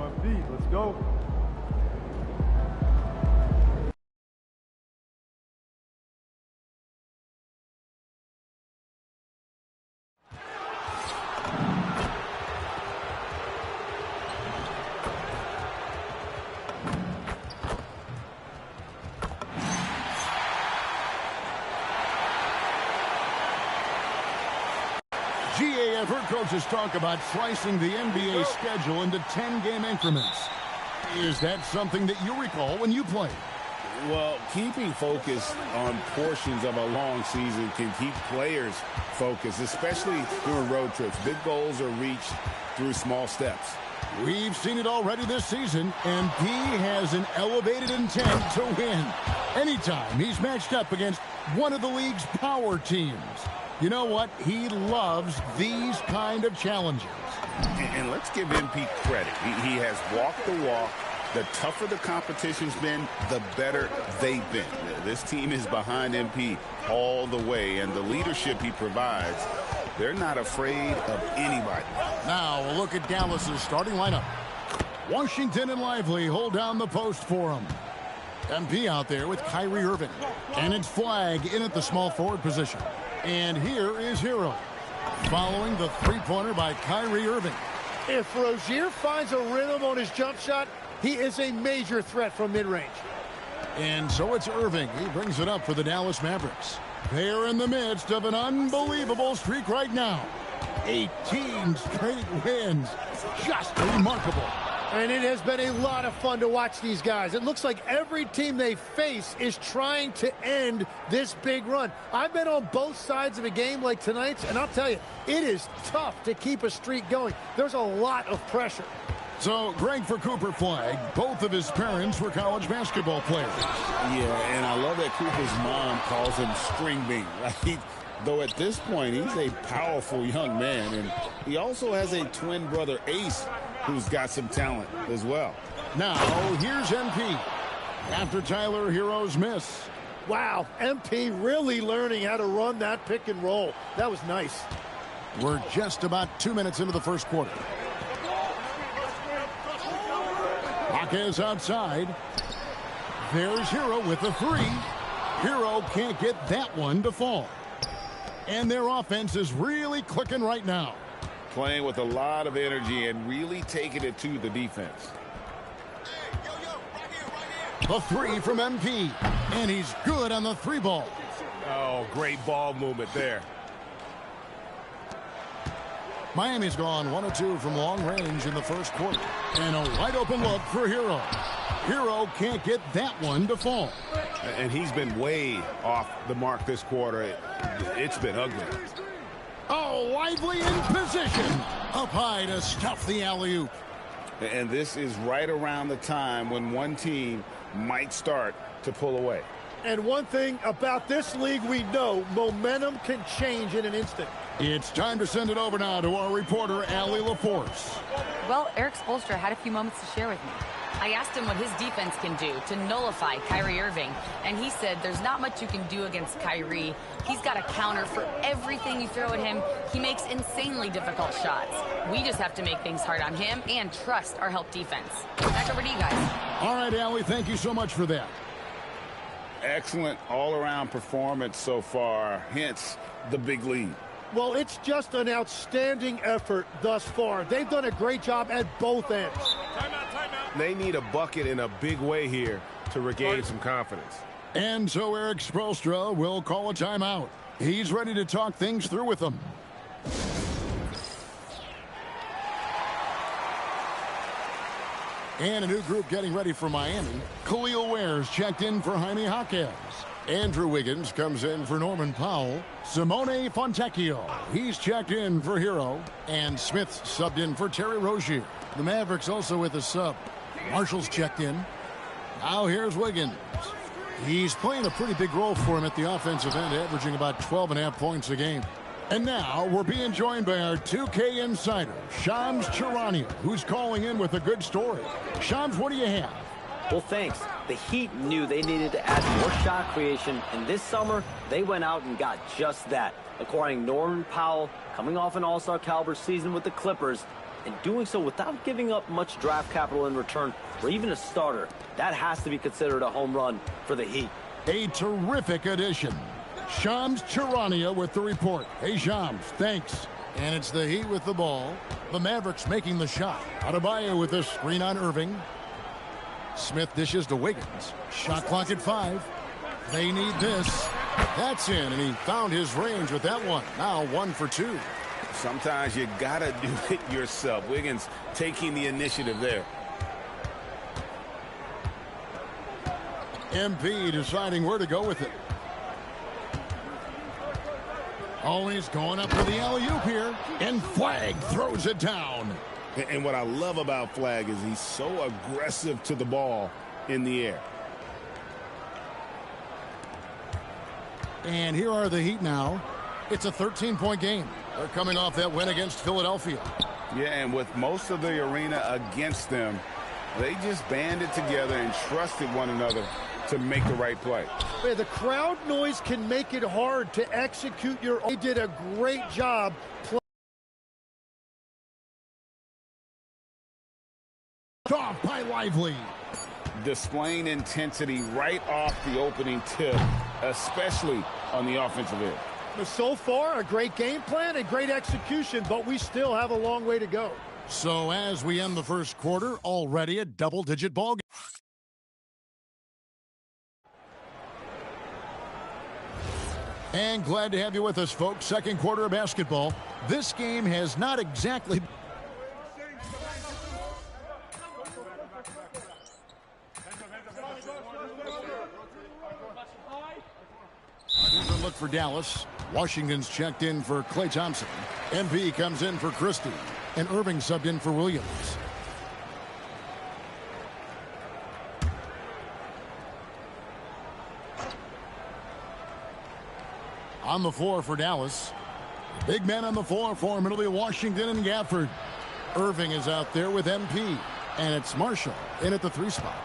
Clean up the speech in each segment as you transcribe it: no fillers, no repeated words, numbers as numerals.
our feet. Let's go. GA, I've heard coaches talk about slicing the NBA schedule into 10-game increments. Is that something that you recall when you played? Well, keeping focus on portions of a long season can keep players focused, especially during road trips. Big goals are reached through small steps. We've seen it already this season, and he has an elevated intent to win. Anytime he's matched up against one of the league's power teams. You know what? He loves these kind of challenges. And let's give MP credit. He has walked the walk. The tougher the competition's been, the better they've been. This team is behind MP all the way, and the leadership he provides, they're not afraid of anybody. Now we'll look at Dallas's starting lineup. Washington and Lively hold down the post for him. MP out there with Kyrie Irving. And it's Flag in at the small forward position. And here is Hero, following the three-pointer by Kyrie Irving. If Rozier finds a rhythm on his jump shot, he is a major threat from mid-range. And so it's Irving. He brings it up for the Dallas Mavericks. They're in the midst of an unbelievable streak right now. 18 straight wins. Just remarkable. And it has been a lot of fun to watch these guys. It looks like every team they face is trying to end this big run. I've been on both sides of a game like tonight's, and I'll tell you, it is tough to keep a streak going. There's a lot of pressure. So, Greg, for Cooper Flag, both of his parents were college basketball players. Yeah, and I love that Cooper's mom calls him String Bean, right? Though at this point, he's a powerful young man, and he also has a twin brother, Ace, who's got some talent as well. Now, here's MP. After Tyler Hero's miss. Wow, MP really learning how to run that pick and roll. That was nice. We're just about 2 minutes into the first quarter. Marquez outside. There's Hero with the three. Hero can't get that one to fall. And their offense is really clicking right now. Playing with a lot of energy and really taking it to the defense. The three from MP. And he's good on the three ball. Oh, great ball movement there. Miami's gone 1 of 2 from long range in the first quarter. And a wide open look for Hero. Hero can't get that one to fall. And he's been way off the mark this quarter. It's been ugly. Oh, Lively in position. Up high to stuff the alley-oop. And this is right around the time when one team might start to pull away. And one thing about this league we know, momentum can change in an instant. It's time to send it over now to our reporter, Allie LaForce. Well, Eric Spoelstra had a few moments to share with me. I asked him what his defense can do to nullify Kyrie Irving, and he said there's not much you can do against Kyrie. He's got a counter for everything you throw at him. He makes insanely difficult shots. We just have to make things hard on him and trust our help defense. Back over to you guys. All right, Allie, thank you so much for that. Excellent all-around performance so far, hence the big lead. Well, it's just an outstanding effort thus far. They've done a great job at both ends. Timeout. They need a bucket in a big way here to regain some confidence. And so Eric Spoelstra will call a timeout. He's ready to talk things through with them. And a new group getting ready for Miami. Khalil Ware's checked in for Jaime Jaquez. Andrew Wiggins comes in for Norman Powell. Simone Fontecchio, he's checked in for Hero. And Smith's subbed in for Terry Rozier. The Mavericks also with a sub. Marshall's checked in. Now here's Wiggins. He's playing a pretty big role for him at the offensive end, averaging about 12.5 points a game. And now we're being joined by our 2K insider, Shams Charania, who's calling in with a good story. Shams, what do you have? Well, thanks. The Heat knew they needed to add more shot creation, and this summer, they went out and got just that. Acquiring Norman Powell, coming off an all-star caliber season with the Clippers, and doing so without giving up much draft capital in return or even a starter. That has to be considered a home run for the Heat. A terrific addition. Shams Charania with the report. Hey, Shams, thanks. And it's the Heat with the ball. The Mavericks making the shot. Adebayo with the screen on Irving. Smith dishes to Wiggins. Shot clock at 5. They need this. That's in, and he found his range with that one. Now 1 for 2. Sometimes you gotta do it yourself. Wiggins taking the initiative there. MP deciding where to go with it. Always going up for the alley-oop here. And Flag throws it down. And what I love about Flag is he's so aggressive to the ball in the air. And here are the Heat now. It's a 13-point game. They're coming off that win against Philadelphia. Yeah, and with most of the arena against them, they just banded together and trusted one another to make the right play. Hey, the crowd noise can make it hard to execute your own. They did a great job playing. Off by Lively. Displaying intensity right off the opening tip, especially on the offensive end. So far, a great game plan and great execution, but we still have a long way to go. So as we end the first quarter, already a double-digit ball game. And glad to have you with us, folks. Second quarter of basketball. This game has not exactly... Here's a look for Dallas. Washington's checked in for Klay Thompson. MP comes in for Christie. And Irving subbed in for Williams. On the floor for Dallas. Big man on the floor for him. It'll be Washington and Gafford. Irving is out there with MP. And it's Marshall in at the 3 spot.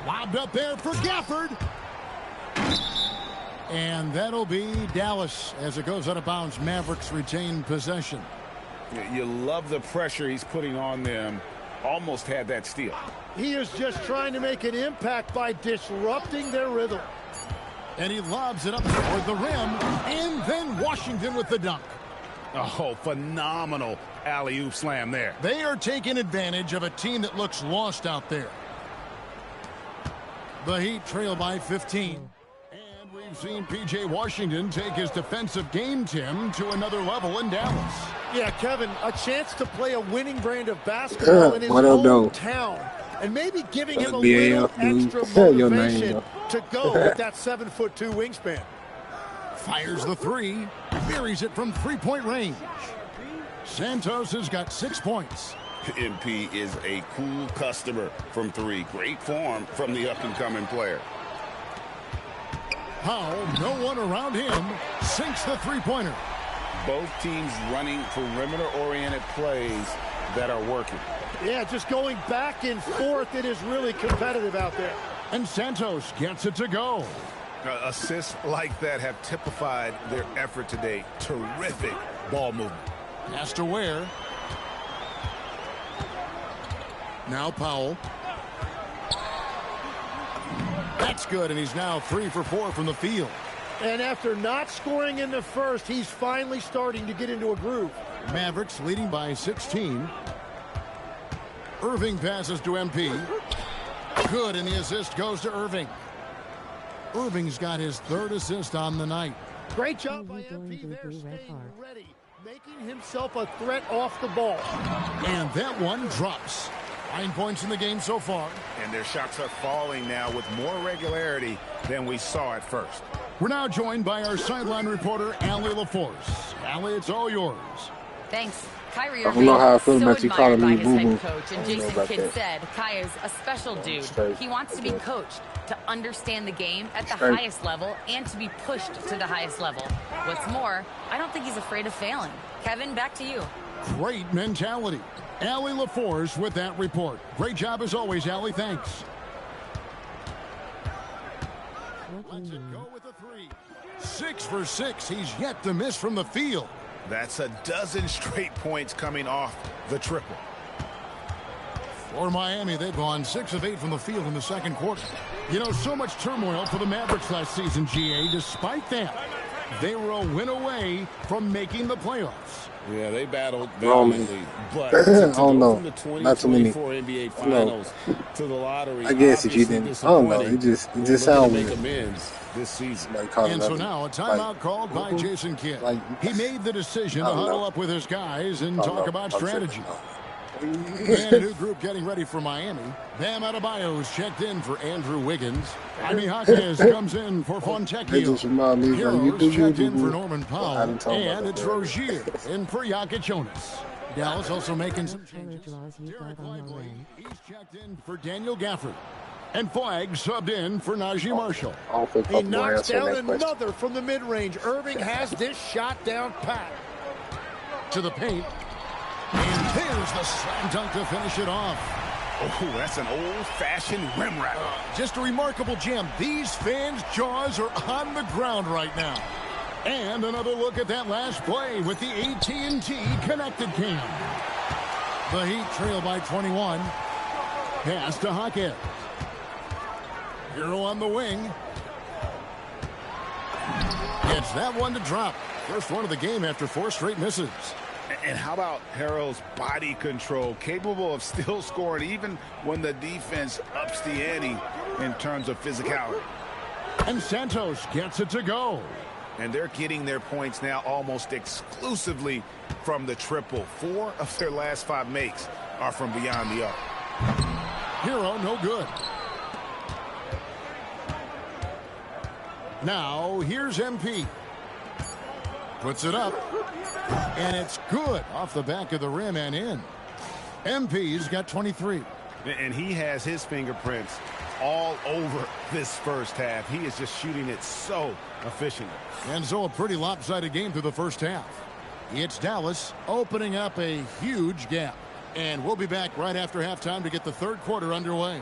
Lobbed up there for Gafford. And that'll be Dallas as it goes out of bounds. Mavericks retain possession. You love the pressure he's putting on them. Almost had that steal. He is just trying to make an impact by disrupting their rhythm. And he lobs it up toward the rim. And then Washington with the dunk. Oh, phenomenal alley-oop slam there. They are taking advantage of a team that looks lost out there. The Heat trail by 15. And we've seen P.J. Washington take his defensive game, Tim, to another level in Dallas. Yeah, Kevin, a chance to play a winning brand of basketball in his hometown. And maybe giving him a little extra motivation to go with that 7'2" wingspan. Fires the 3. Buries it from 3-point range. Santos has got 6 points. MP is a cool customer from 3. Great form from the up-and-coming player. Powell, no one around him, sinks the 3-pointer. Both teams running perimeter-oriented plays that are working. Yeah, just going back and forth. It is really competitive out there. And Santos gets it to go. Assists like that have typified their effort today. Terrific ball movement. Pass to Ware. Now Powell. That's good, and he's now 3 for 4 from the field. And after not scoring in the first, he's finally starting to get into a groove. Mavericks leading by 16. Irving passes to MP. Good, and the assist goes to Irving. Irving's got his 3rd assist on the night. Great job by MP there, staying ready, making himself a threat off the ball. And that one drops. 9 points in the game so far. And their shots are falling now with more regularity than we saw at first. We're now joined by our sideline reporter, Allie LaForce. Allie, it's all yours. Thanks. Kyrie I don't know how I feel so about you calling me admired by his boo-boo. head coach, and Jason Kidd said Kai is a special dude. He wants to be coached to understand the game at the highest level and to be pushed to the highest level. What's more, I don't think he's afraid of failing. Kevin, back to you. Great mentality. Allie LaForce with that report. Great job as always, Allie. Thanks. Let's it go with a 3. 6 for 6. He's yet to miss from the field. That's a dozen straight points coming off the triple. For Miami, they've gone 6 of 8 from the field in the second quarter. You know, so much turmoil for the Mavericks last season, GA. Despite that, they were a win away from making the playoffs. Yeah, they battled Roman. valiantly, but I don't know. from the Not too many. 2024 NBA Finals to the lottery, I guess if you didn't, I don't know. It just sounds make weird. amends this season. Like And so now a timeout called by Jason Kidd. He made the decision to huddle up with his guys and talk about strategy. And a new group getting ready for Miami. Bam Adebayo's checked in for Andrew Wiggins. Jaime Jaquez comes in for Fontecchio. Heroes checked in for Norman Powell. And it's Rozier in for Jonas. Dallas also making some changes. Derek Lively, he's checked in for Daniel Gafford. And Flagg subbed in for Najee Marshall. He knocks down another from the mid-range. Irving has this shot down pat. To the paint. And there's the slam dunk to finish it off. Oh, that's an old-fashioned rim wrap. Just a remarkable jam. These fans' jaws are on the ground right now. And another look at that last play with the AT&T connected cam. The Heat trail by 21. Pass to Jaquez. Hero on the wing. Gets that one to drop. First one of the game after 4 straight misses. And how about Harrell's body control, capable of still scoring even when the defense ups the ante in terms of physicality. And Santos gets it to go. And they're getting their points now almost exclusively from the triple. 4 of their last 5 makes are from beyond the arc. Hero, no good. Now, here's MP. Puts it up. And it's good off the back of the rim and in. MP's got 23. And he has his fingerprints all over this first half. He is just shooting it so efficiently. And so a pretty lopsided game through the first half. It's Dallas opening up a huge gap. And we'll be back right after halftime to get the third quarter underway.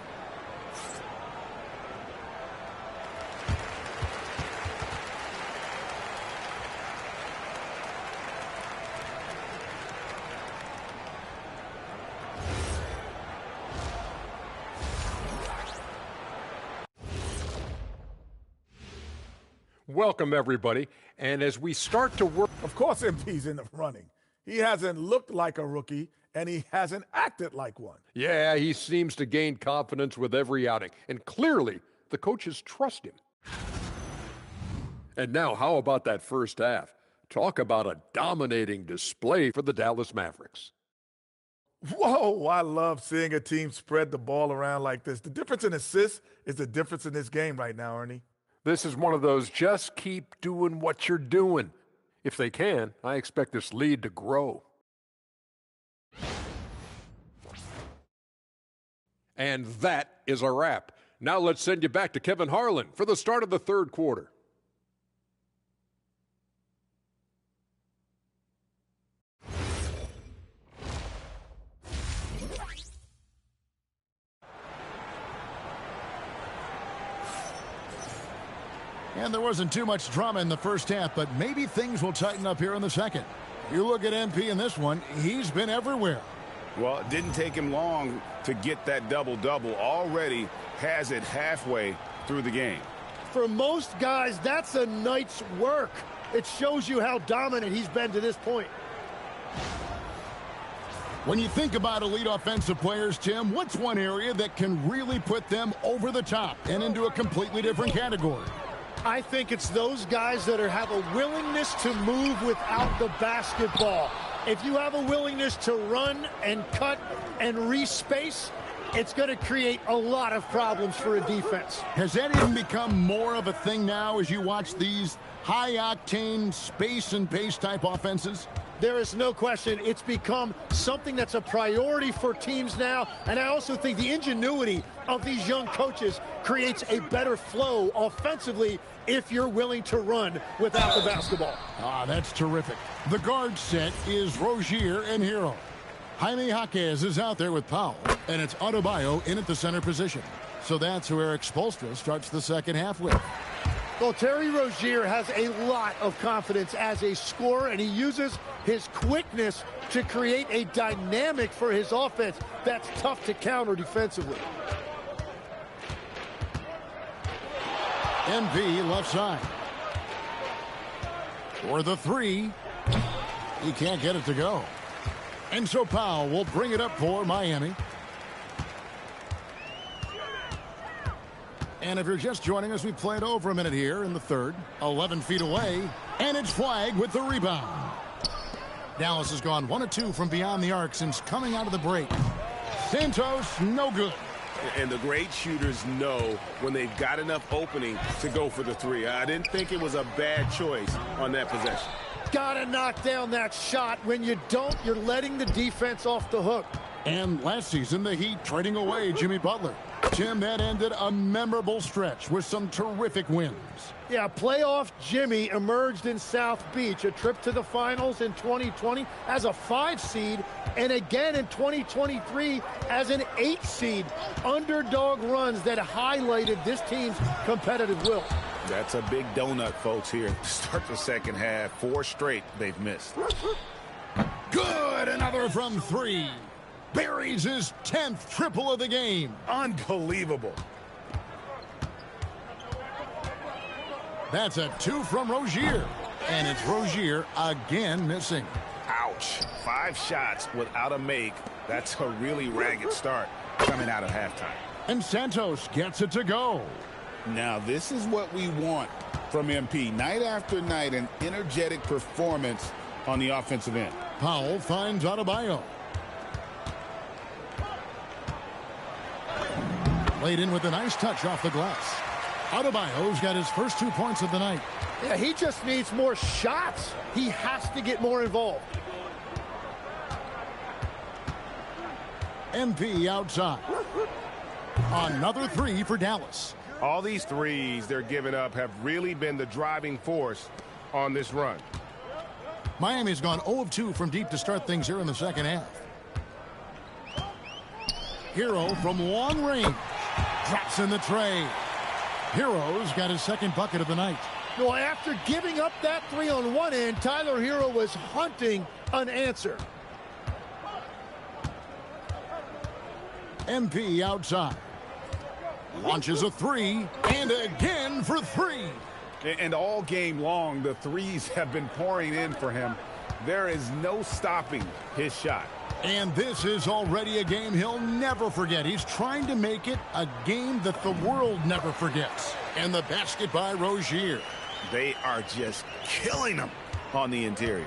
Welcome, everybody. And as we start to work... Of course MP's in the running. He hasn't looked like a rookie, and he hasn't acted like one. Yeah, he seems to gain confidence with every outing. And clearly, the coaches trust him. And now, how about that first half? Talk about a dominating display for the Dallas Mavericks. Whoa, I love seeing a team spread the ball around like this. The difference in assists is the difference in this game right now, Ernie. This is one of those just keep doing what you're doing. If they can, I expect this lead to grow. And that is a wrap. Now let's send you back to Kevin Harlan for the start of the third quarter. And there wasn't too much drama in the first half, but maybe things will tighten up here in the second. You look at MP in this one, he's been everywhere. Well, it didn't take him long to get that double-double. Already has it halfway through the game. For most guys, that's a night's work. It shows you how dominant he's been to this point. When you think about elite offensive players, Tim, what's one area that can really put them over the top and into a completely different category? I think it's those guys that have a willingness to move without the basketball. If you have a willingness to run and cut and respace, it's going to create a lot of problems for a defense. Has that even become more of a thing now as you watch these high-octane space and pace type offenses? There is no question it's become something that's a priority for teams now, and I also think the ingenuity of these young coaches creates a better flow offensively if you're willing to run without the basketball. Ah, that's terrific. The guard set is Rozier and Hero. Jaime Jaquez is out there with Powell, and it's Adebayo in at the center position. So that's who Eric Spoelstra starts the second half with. Well, Terry Rozier has a lot of confidence as a scorer, and he uses his quickness to create a dynamic for his offense that's tough to counter defensively. MP left side. For the three. He can't get it to go. And so Powell will bring it up for Miami. And if you're just joining us, we played over a minute here in the third. 11 feet away. And it's flagged with the rebound. Dallas has gone 1 of 2 from beyond the arc since coming out of the break. Santos, no good. And the great shooters know when they've got enough opening to go for the three. I didn't think it was a bad choice on that possession. Gotta knock down that shot. When you don't, you're letting the defense off the hook. And last season, the Heat trading away Jimmy Butler. Tim, that ended a memorable stretch with some terrific wins. Yeah, playoff Jimmy emerged in South Beach, a trip to the finals in 2020 as a 5 seed, and again in 2023 as an 8 seed. Underdog runs that highlighted this team's competitive will. That's a big donut, folks, here to start the second half. 4 straight they've missed. Good, another from 3. Buries his 10th triple of the game. Unbelievable. That's a 2 from Rozier. And it's Rozier again missing. Ouch. 5 shots without a make. That's a really ragged start coming out of halftime. And Santos gets it to go. Now, this is what we want from MP. Night after night, an energetic performance on the offensive end. Powell finds Adebayo. Laid in with a nice touch off the glass. Adebayo's got his first 2 points of the night. Yeah, he just needs more shots. He has to get more involved. MP outside. Another 3 for Dallas. All these threes they're giving up have really been the driving force on this run. Miami's gone 0 of 2 from deep to start things here in the second half. Hero from long range. Drops in the tray. Hero's got his second bucket of the night. Well, after giving up that 3 on one end, Tyler Hero was hunting an answer. MP outside. Launches a 3, and again for 3. And all game long, the threes have been pouring in for him. There is no stopping his shot. And this is already a game he'll never forget. He's trying to make it a game that the world never forgets. And the basket by Rozier. They are just killing him on the interior.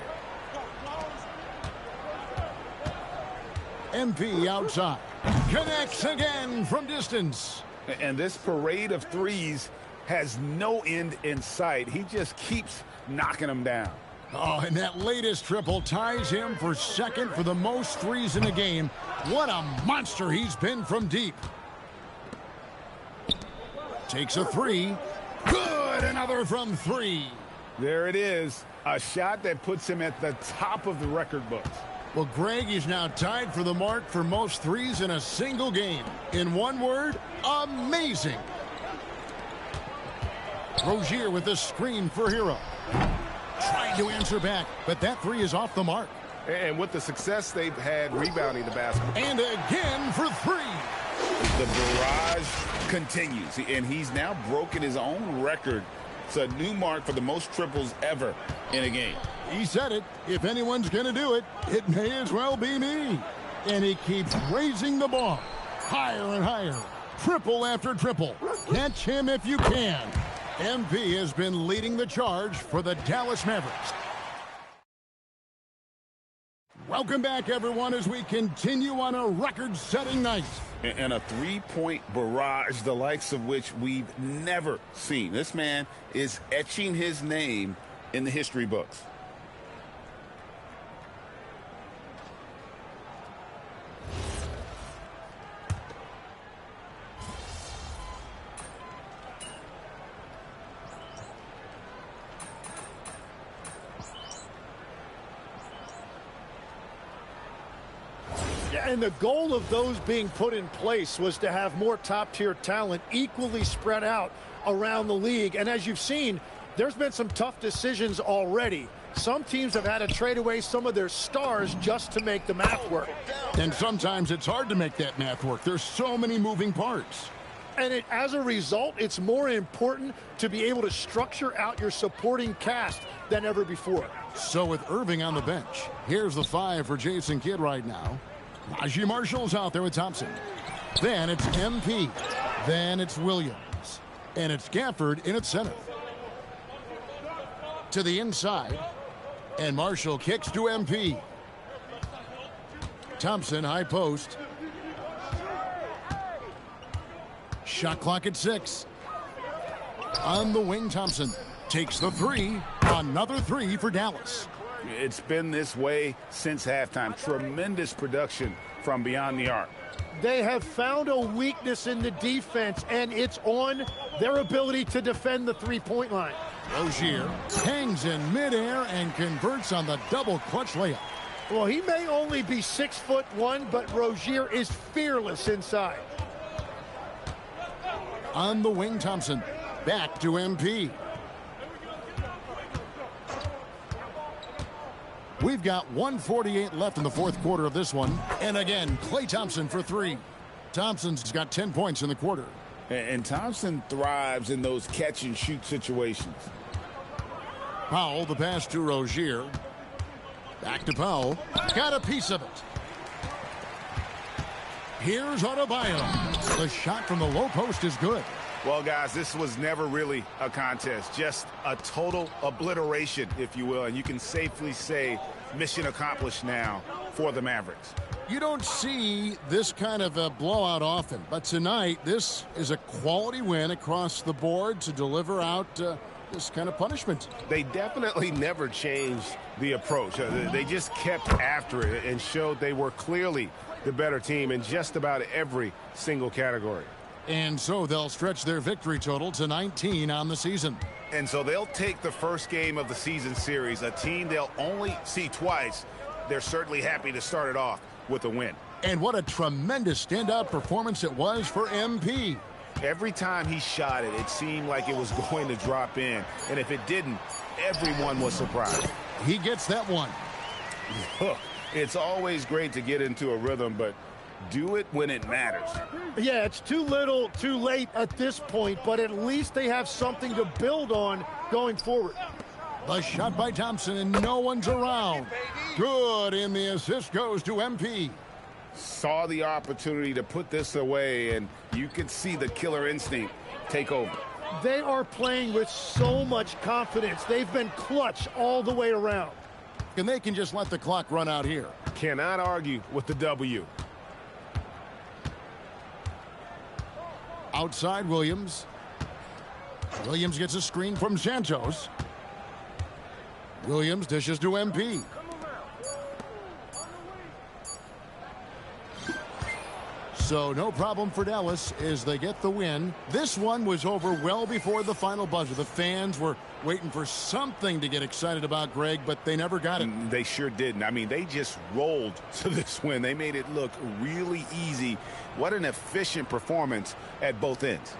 MP outside. Connects again from distance. And this parade of threes has no end in sight. He just keeps knocking them down. Oh, and that latest triple ties him for second for the most threes in a game. What a monster he's been from deep. Takes a 3. Good, another from 3. There it is. A shot that puts him at the top of the record books. Well, Greg is now tied for the mark for most threes in a single game. In one word, amazing. Rozier with a screen for Hero. Trying to answer back, but that 3 is off the mark. And with the success they've had rebounding the basket. And again for 3. The barrage continues, and he's now broken his own record. It's a new mark for the most triples ever in a game. He said it. If anyone's going to do it, it may as well be me. And he keeps raising the bar. Higher and higher. Triple after triple. Catch him if you can. MP has been leading the charge for the Dallas Mavericks. Welcome back, everyone, as we continue on a record-setting night. And a 3-point barrage, the likes of which we've never seen. This man is etching his name in the history books. And the goal of those being put in place was to have more top-tier talent equally spread out around the league. And as you've seen, there's been some tough decisions already. Some teams have had to trade away some of their stars just to make the math work. And sometimes it's hard to make that math work. There's so many moving parts. And as a result, it's more important to be able to structure out your supporting cast than ever before. So with Irving on the bench, here's the 5 for Jason Kidd right now. Najee Marshall's out there with Thompson. Then it's MP. Then it's Williams. And it's Gafford in at center. To the inside. And Marshall kicks to MP. Thompson, high post. Shot clock at 6. On the wing, Thompson takes the 3. Another 3 for Dallas. It's been this way since halftime. Tremendous production from beyond the arc. They have found a weakness in the defense, and it's on their ability to defend the three-point line. Rozier hangs in midair and converts on the double clutch layup. Well, he may only be 6'1", but Rozier is fearless inside. On the wing, Thompson. Back to MP. We've got 1:48 left in the fourth quarter of this one. And again, Klay Thompson for 3. Thompson's got 10 points in the quarter. And Thompson thrives in those catch-and-shoot situations. Powell, the pass to Rozier. Back to Powell. Got a piece of it. Here's Adebayo. The shot from the low post is good. Well, guys, this was never really a contest. Just a total obliteration, if you will. And you can safely say mission accomplished now for the Mavericks. You don't see this kind of a blowout often, but tonight this is a quality win across the board to deliver out this kind of punishment. They definitely never changed the approach. They just kept after it and showed they were clearly the better team in just about every single category. And so they'll stretch their victory total to 19 on the season. And so they'll take the first game of the season series, a team they'll only see twice. They're certainly happy to start it off with a win. And what a tremendous standout performance it was for MP. Every time he shot it, it seemed like it was going to drop in. And if it didn't, everyone was surprised. He gets that one. Look, it's always great to get into a rhythm, but do it when it matters. Yeah, it's too little, too late at this point, but at least they have something to build on going forward. The shot by Thompson, and no one's around. Good, and the assist goes to MP. Saw the opportunity to put this away, and you could see the killer instinct take over. They are playing with so much confidence. They've been clutch all the way around. And they can just let the clock run out here. Cannot argue with the W. Outside Williams. Williams gets a screen from Santos. Williams dishes to MP. So no problem for Dallas as they get the win. This one was over well before the final buzzer. The fans were waiting for something to get excited about, Greg, but they never got it. They sure didn't. I mean, they just rolled to this win. They made it look really easy. What an efficient performance at both ends.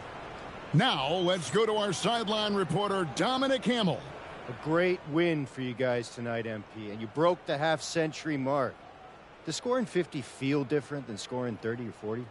Now let's go to our sideline reporter, Dominic Hamill. A great win for you guys tonight, MP, and you broke the half-century mark. Does scoring 50 feel different than scoring 30 or 40?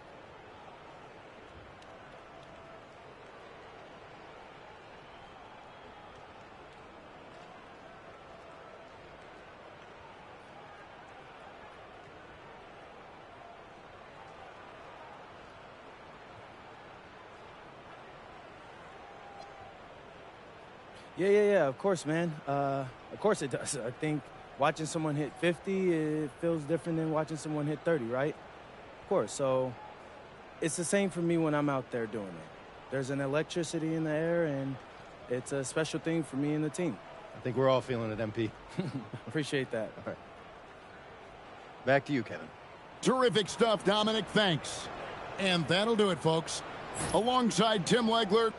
Yeah, of course, man. Of course it does. I think watching someone hit 50, it feels different than watching someone hit 30, right? Of course. So it's the same for me when I'm out there doing it. There's an electricity in the air, and it's a special thing for me and the team. I think we're all feeling it, MP. Appreciate that. All right. Back to you, Kevin. Terrific stuff, Dominic. Thanks. And that'll do it, folks. Alongside Tim Legler.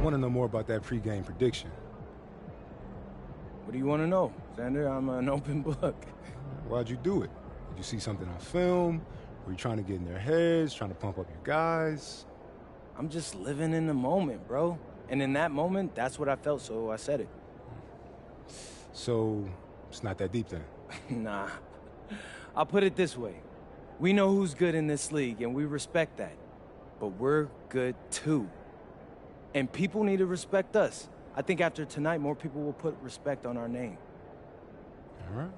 want to know more about that pregame prediction. What do you want to know, Xander? I'm an open book. Why'd you do it? Did you see something on film? Were you trying to get in their heads, trying to pump up your guys? I'm just living in the moment, bro. And in that moment, that's what I felt, so I said it. So, it's not that deep then? Nah. I'll put it this way. We know who's good in this league, and we respect that. But we're good, too. And people need to respect us. I think after tonight, more people will put respect on our name. All right.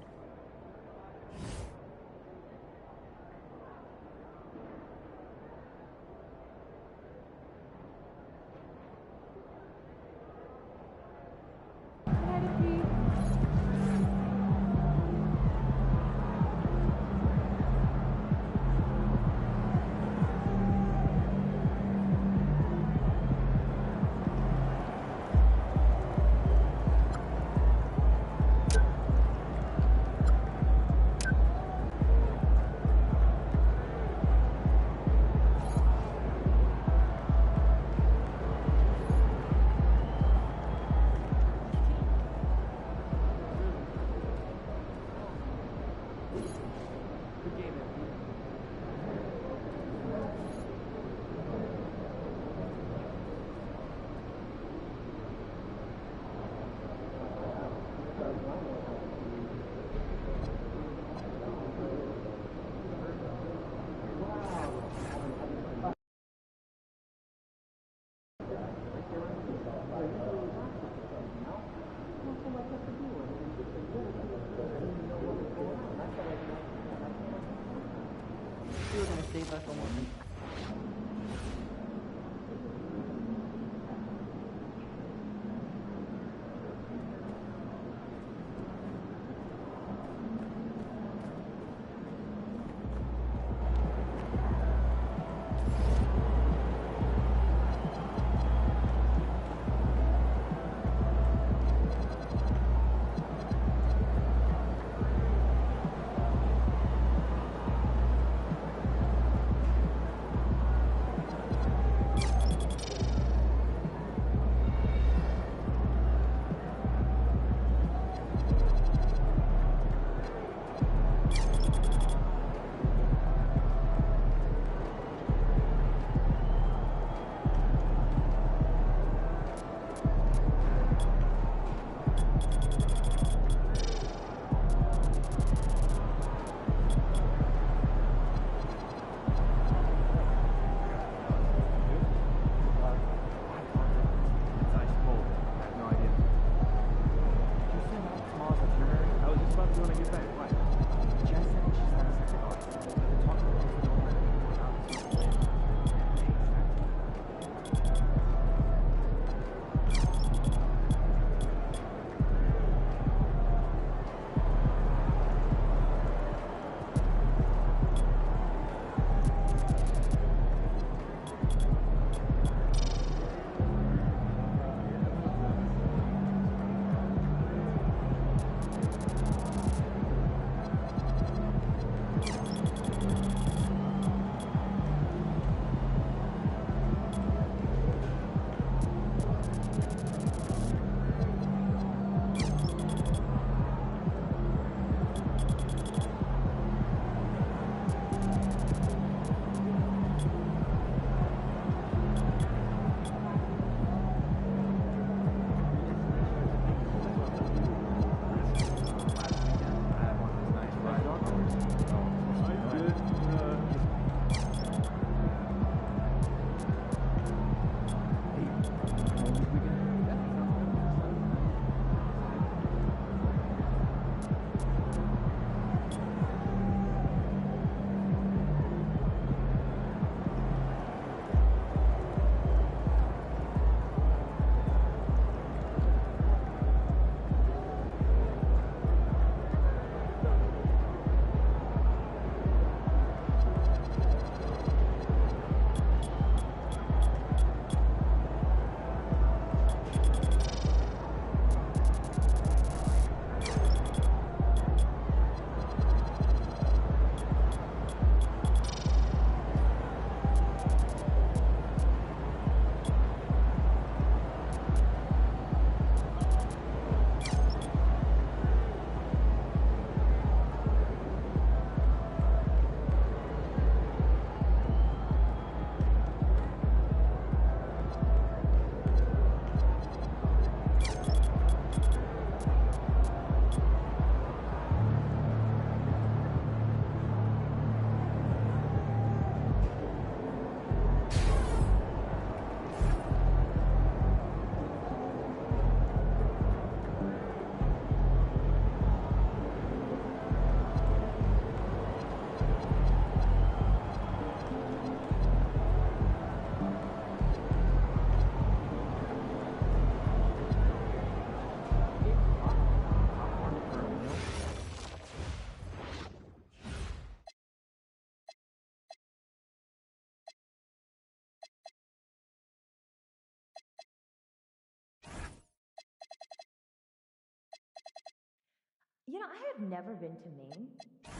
You know, I have never been to Maine.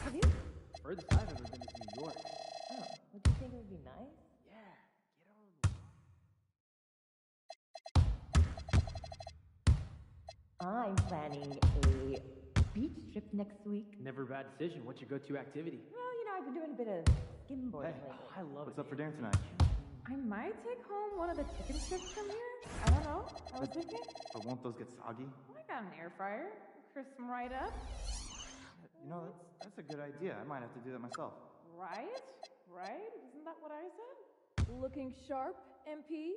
Have you? Furthest I've ever been is New York. Oh, would you think it would be nice? Yeah, get on the water. I'm planning a beach trip next week. Never a bad decision. What's your go-to activity? Well, you know, I've been doing a bit of skimboarding lately. I love What's it. up for dinner tonight? I might take home one of the chicken strips from here. I don't know. I was thinking. But won't those get soggy? I got an air fryer. Crisp them right up. You know, that's a good idea. I might have to do that myself. Right? Right? Isn't that what I said? Looking sharp, MP?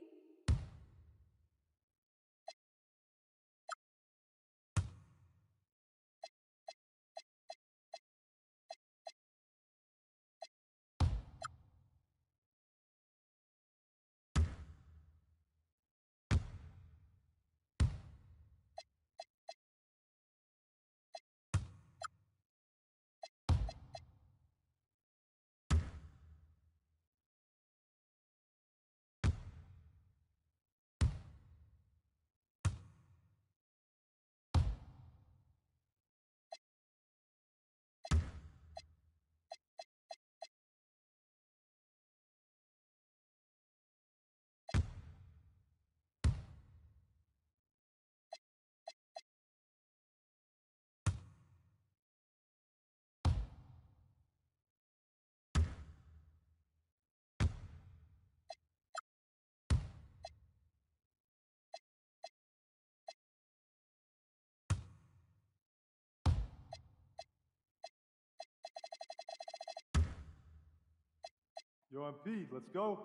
Yo, MP, let's go.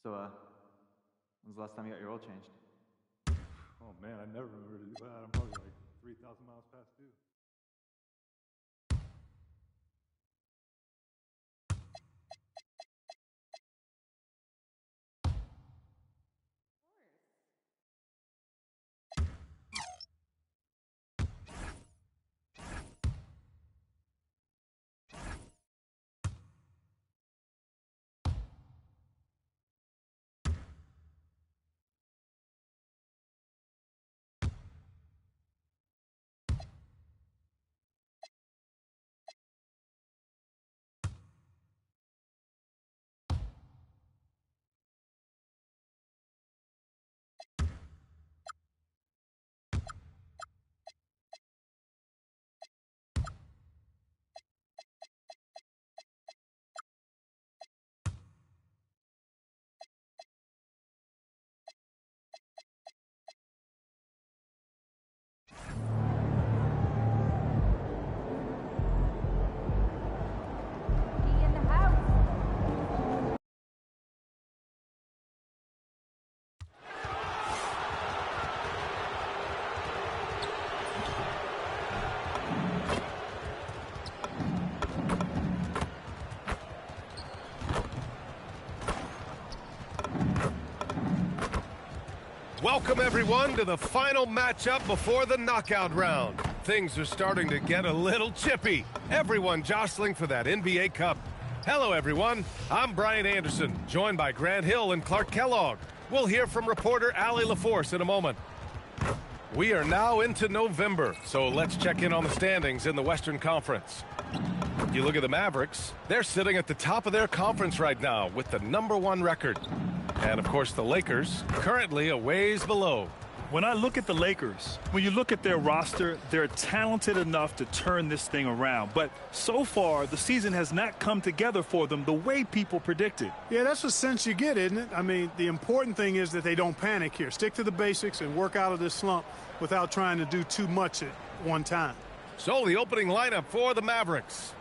So, when's the last time you got your oil changed? Oh man, I never remember to do that. I'm probably like 3,000 miles past due. Welcome, everyone, to the final matchup before the knockout round. Things are starting to get a little chippy. Everyone jostling for that NBA Cup. Hello, everyone. I'm Brian Anderson, joined by Grant Hill and Clark Kellogg. We'll hear from reporter Allie LaForce in a moment. We are now into November, so let's check in on the standings in the Western Conference. You look at the Mavericks, they're sitting at the top of their conference right now with the #1 record. And, of course, the Lakers, currently a ways below. When I look at the Lakers, when you look at their roster, they're talented enough to turn this thing around. But so far, the season has not come together for them the way people predicted. Yeah, that's the sense you get, isn't it? I mean, the important thing is that they don't panic here. Stick to the basics and work out of this slump without trying to do too much at one time. So the opening lineup for the Mavericks.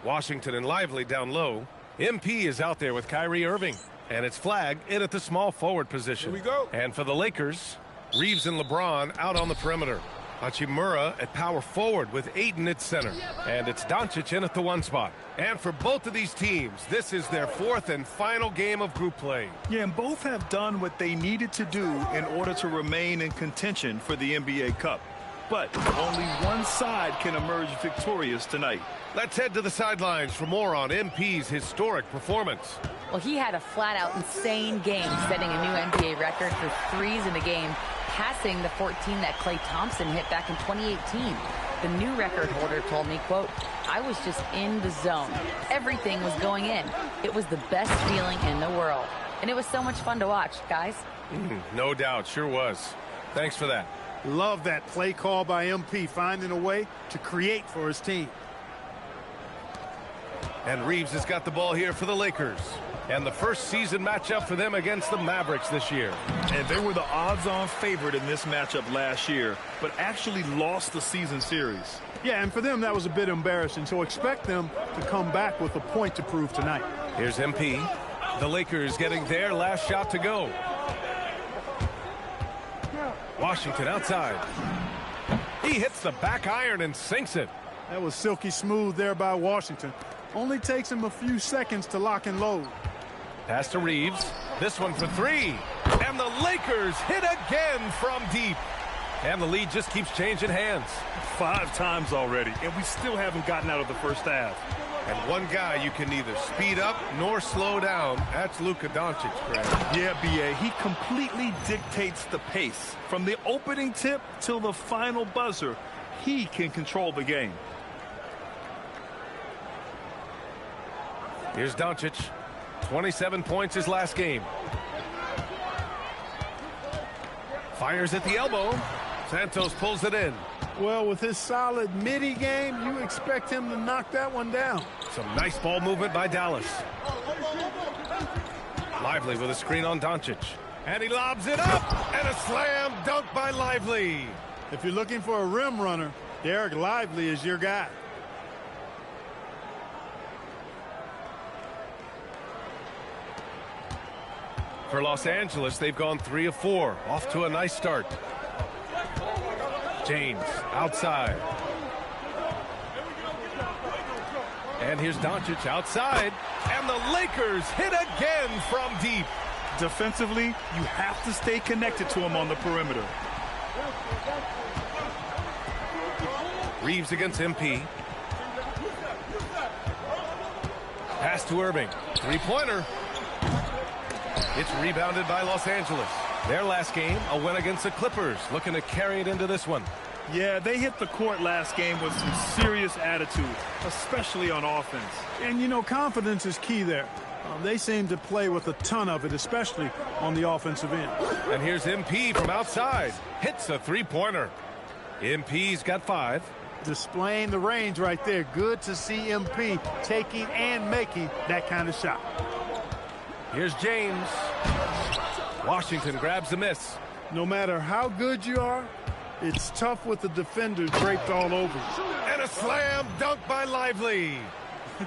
Washington and Lively down low. MP is out there with Kyrie Irving. And it's Flag in at the small forward position. Here we go. And for the Lakers, Reeves and LeBron out on the perimeter. Hachimura at power forward with Ayton at center. And it's Doncic in at the 1 spot. And for both of these teams, this is their 4th and final game of group play. Yeah, and both have done what they needed to do in order to remain in contention for the NBA Cup. But only one side can emerge victorious tonight. Let's head to the sidelines for more on MP's historic performance. Well, he had a flat-out insane game, setting a new NBA record for threes in a game, passing the 14 that Klay Thompson hit back in 2018. The new record holder told me, quote, "I was just in the zone. Everything was going in. It was the best feeling in the world. And it was so much fun to watch, guys." No doubt, sure was. Thanks for that. Love that play call by MP, finding a way to create for his team. And Reeves has got the ball here for the Lakers. And the first season matchup for them against the Mavericks this year. And they were the odds-on favorite in this matchup last year, but actually lost the season series. Yeah, and for them, that was a bit embarrassing. So expect them to come back with a point to prove tonight. Here's MP. The Lakers getting their last shot to go. Washington outside. He hits the back iron and sinks it. That was silky smooth there by Washington. Only takes him a few seconds to lock and load. Pass to Reeves. This one for 3. And the Lakers hit again from deep. And the lead just keeps changing hands. 5 times already, and we still haven't gotten out of the first half. And one guy you can neither speed up nor slow down. That's Luka Doncic, Greg. Yeah, B.A., he completely dictates the pace. From the opening tip till the final buzzer, he can control the game. Here's Doncic. 27 points his last game. Fires at the elbow. Santos pulls it in. Well, with his solid midi game, you expect him to knock that one down. Some nice ball movement by Dallas. Lively with a screen on Doncic. And he lobs it up. And a slam dunk by Lively. If you're looking for a rim runner, Derek Lively is your guy. For Los Angeles, they've gone 3 of 4. Off to a nice start. James outside. And here's Doncic outside. And the Lakers hit again from deep. Defensively, you have to stay connected to him on the perimeter. Reeves against MP. Pass to Irving. 3-pointer. It's rebounded by Los Angeles. Their last game, a win against the Clippers, looking to carry it into this one. Yeah, they hit the court last game with some serious attitude, especially on offense. And, you know, confidence is key there. They seem to play with a ton of it, especially on the offensive end. And here's MP from outside. Hits a 3-pointer. MP's got 5. Displaying the range right there. Good to see MP taking and making that kind of shot. Here's James. Washington grabs the miss. No matter how good you are, it's tough with the defenders draped all over you. And a slam dunk by Lively.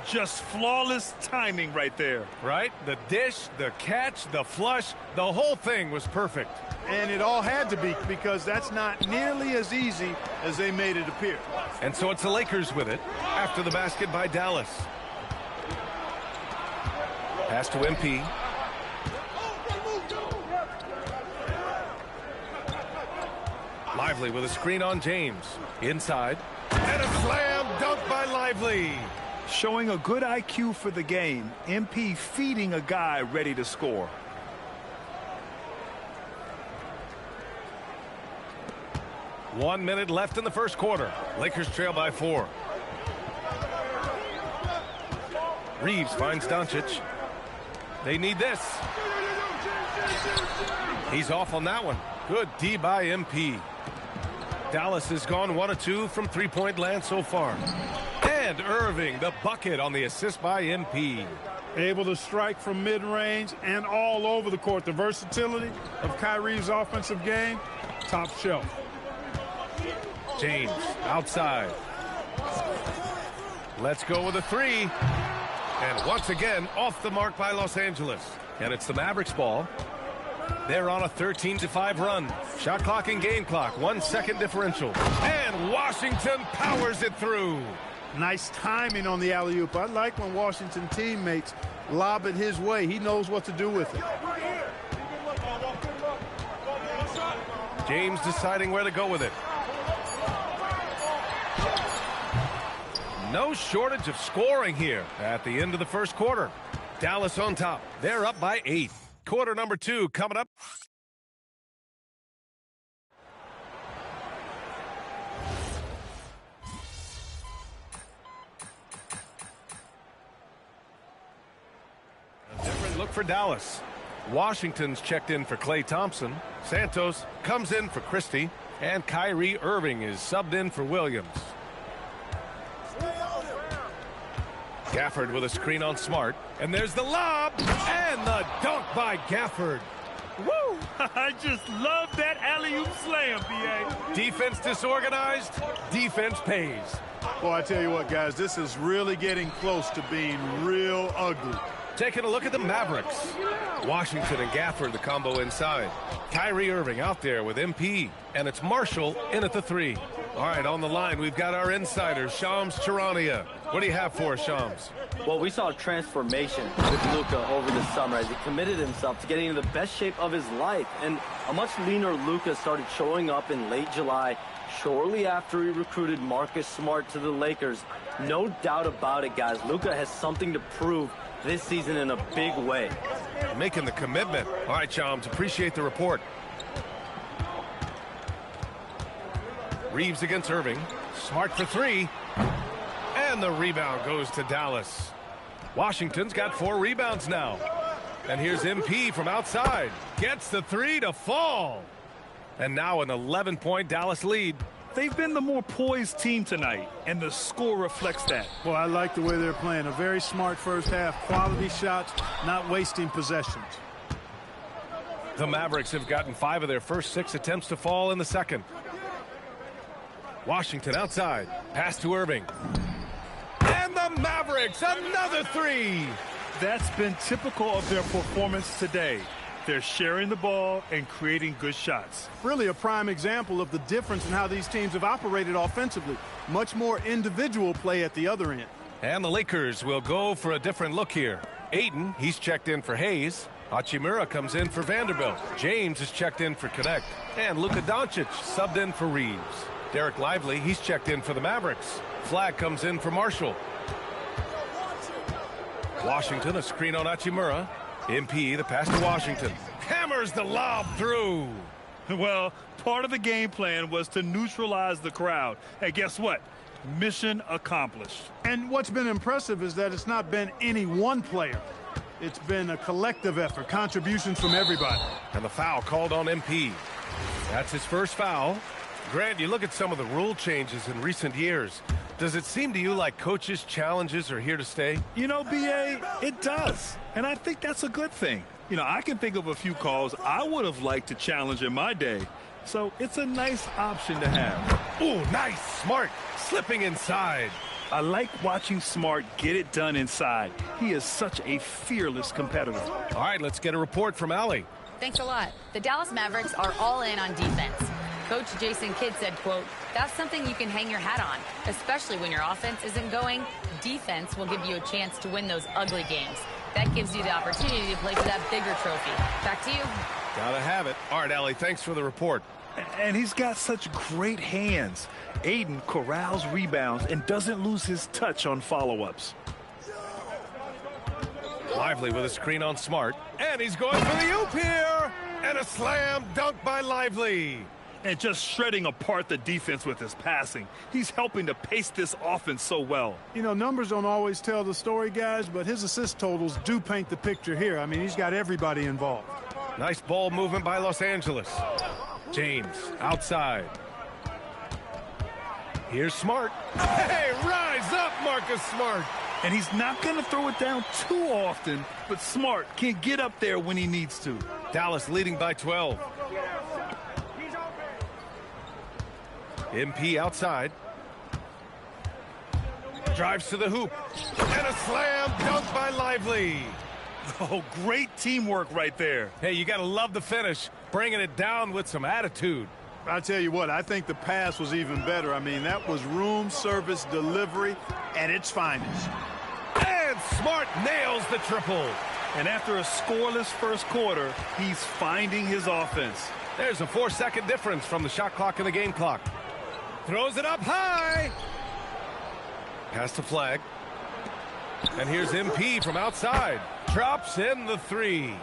Just flawless timing right there. Right? The dish, the catch, the flush, the whole thing was perfect. And it all had to be, because that's not nearly as easy as they made it appear. And so it's the Lakers with it after the basket by Dallas. Pass to MP. Lively with a screen on James. Inside. And a slam dunk by Lively. Showing a good IQ for the game. MP feeding a guy ready to score. One minute left in the first quarter. Lakers trail by 4. Reeves finds Doncic. They need this. He's off on that one. Good D by MP. Dallas has gone 1 of 2 from 3-point land so far. And Irving, the bucket on the assist by MP. Able to strike from mid-range and all over the court. The versatility of Kyrie's offensive game, top shelf. James outside. Let's go with a three. And once again, off the mark by Los Angeles. And it's the Mavericks ball. They're on a 13-5 run. Shot clock and game clock, 1 second differential. And Washington powers it through. Nice timing on the alley-oop. I like when Washington teammates lob it his way. He knows what to do with it. James deciding where to go with it. No shortage of scoring here at the end of the first quarter. Dallas on top. They're up by 8. Quarter number 2 coming up. A different look for Dallas. Washington's checked in for Klay Thompson. Santos comes in for Christie. And Kyrie Irving is subbed in for Williams. Gafford with a screen on Smart. And there's the lob. And the dunk by Gafford. Woo! I just love that alley-oop slam, B.A. Defense disorganized. Defense pays. Well, I tell you what, guys, this is really getting close to being real ugly. Taking a look at the Mavericks. Washington and Gafford, the combo inside. Kyrie Irving out there with MP. And it's Marshall in at the 3. All right, on the line, we've got our insider, Shams Charania. What do you have for us, Shams? Well, we saw a transformation with Luka over the summer as he committed himself to getting in the best shape of his life. And a much leaner Luka started showing up in late July, shortly after he recruited Marcus Smart to the Lakers. No doubt about it, guys. Luka has something to prove this season in a big way. Making the commitment. All right, Shams, appreciate the report. Reeves against Irving. Smart for 3. And the rebound goes to Dallas. Washington's got 4 rebounds now. And here's MP from outside. Gets the 3 to fall. And now an 11-point Dallas lead. They've been the more poised team tonight, and the score reflects that. Well, I like the way they're playing. A very smart first half. Quality shots, not wasting possessions. The Mavericks have gotten 5 of their first 6 attempts to fall in the second. Washington outside. Pass to Irving. And the Mavericks, another 3. That's been typical of their performance today. They're sharing the ball and creating good shots. Really a prime example of the difference in how these teams have operated offensively. Much more individual play at the other end. And the Lakers will go for a different look here. Ayton, he's checked in for Hayes. Hachimura comes in for Vanderbilt. James is checked in for Connect. And Luka Doncic subbed in for Reeves. Derek Lively, he's checked in for the Mavericks. Flag comes in for Marshall. Washington, a screen on Hachimura. MP, the pass to Washington. Hammers the lob through. Well, part of the game plan was to neutralize the crowd. And guess what? Mission accomplished. And what's been impressive is that it's not been any one player. It's been a collective effort, contributions from everybody. And the foul called on MP. That's his first foul. Grant, you look at some of the rule changes in recent years. Does it seem to you like coaches' challenges are here to stay? You know, B.A., it does. And I think that's a good thing. You know, I can think of a few calls I would have liked to challenge in my day. So it's a nice option to have. Ooh, nice. Smart. Slipping inside. I like watching Smart get it done inside. He is such a fearless competitor. All right, let's get a report from Allie. Thanks a lot. The Dallas Mavericks are all in on defense. Coach Jason Kidd said, quote, "That's something you can hang your hat on, especially when your offense isn't going. Defense will give you a chance to win those ugly games. That gives you the opportunity to play for that bigger trophy." Back to you. Gotta have it. All right, Allie, thanks for the report. And he's got such great hands. Aiden corrals rebounds and doesn't lose his touch on follow-ups. Lively with a screen on Smart. And he's going for the oop here. And a slam dunk by Lively. And just shredding apart the defense with his passing. He's helping to pace this offense so well. You know, numbers don't always tell the story, guys, but his assist totals do paint the picture here. I mean, he's got everybody involved. Nice ball movement by Los Angeles. James outside. Here's Smart. Hey, rise up, Marcus Smart. And he's not going to throw it down too often, but Smart can get up there when he needs to. Dallas leading by 12. MP outside. Drives to the hoop. And a slam dunk by Lively. Oh, great teamwork right there. Hey, you got to love the finish. Bringing it down with some attitude. I tell you what, I think the pass was even better. I mean, that was room service delivery at its finest. And Smart nails the triple. And after a scoreless first quarter, he's finding his offense. There's a 4-second difference from the shot clock and the game clock. Throws it up high. Pass to Flag. And here's MP from outside. Drops in the 3.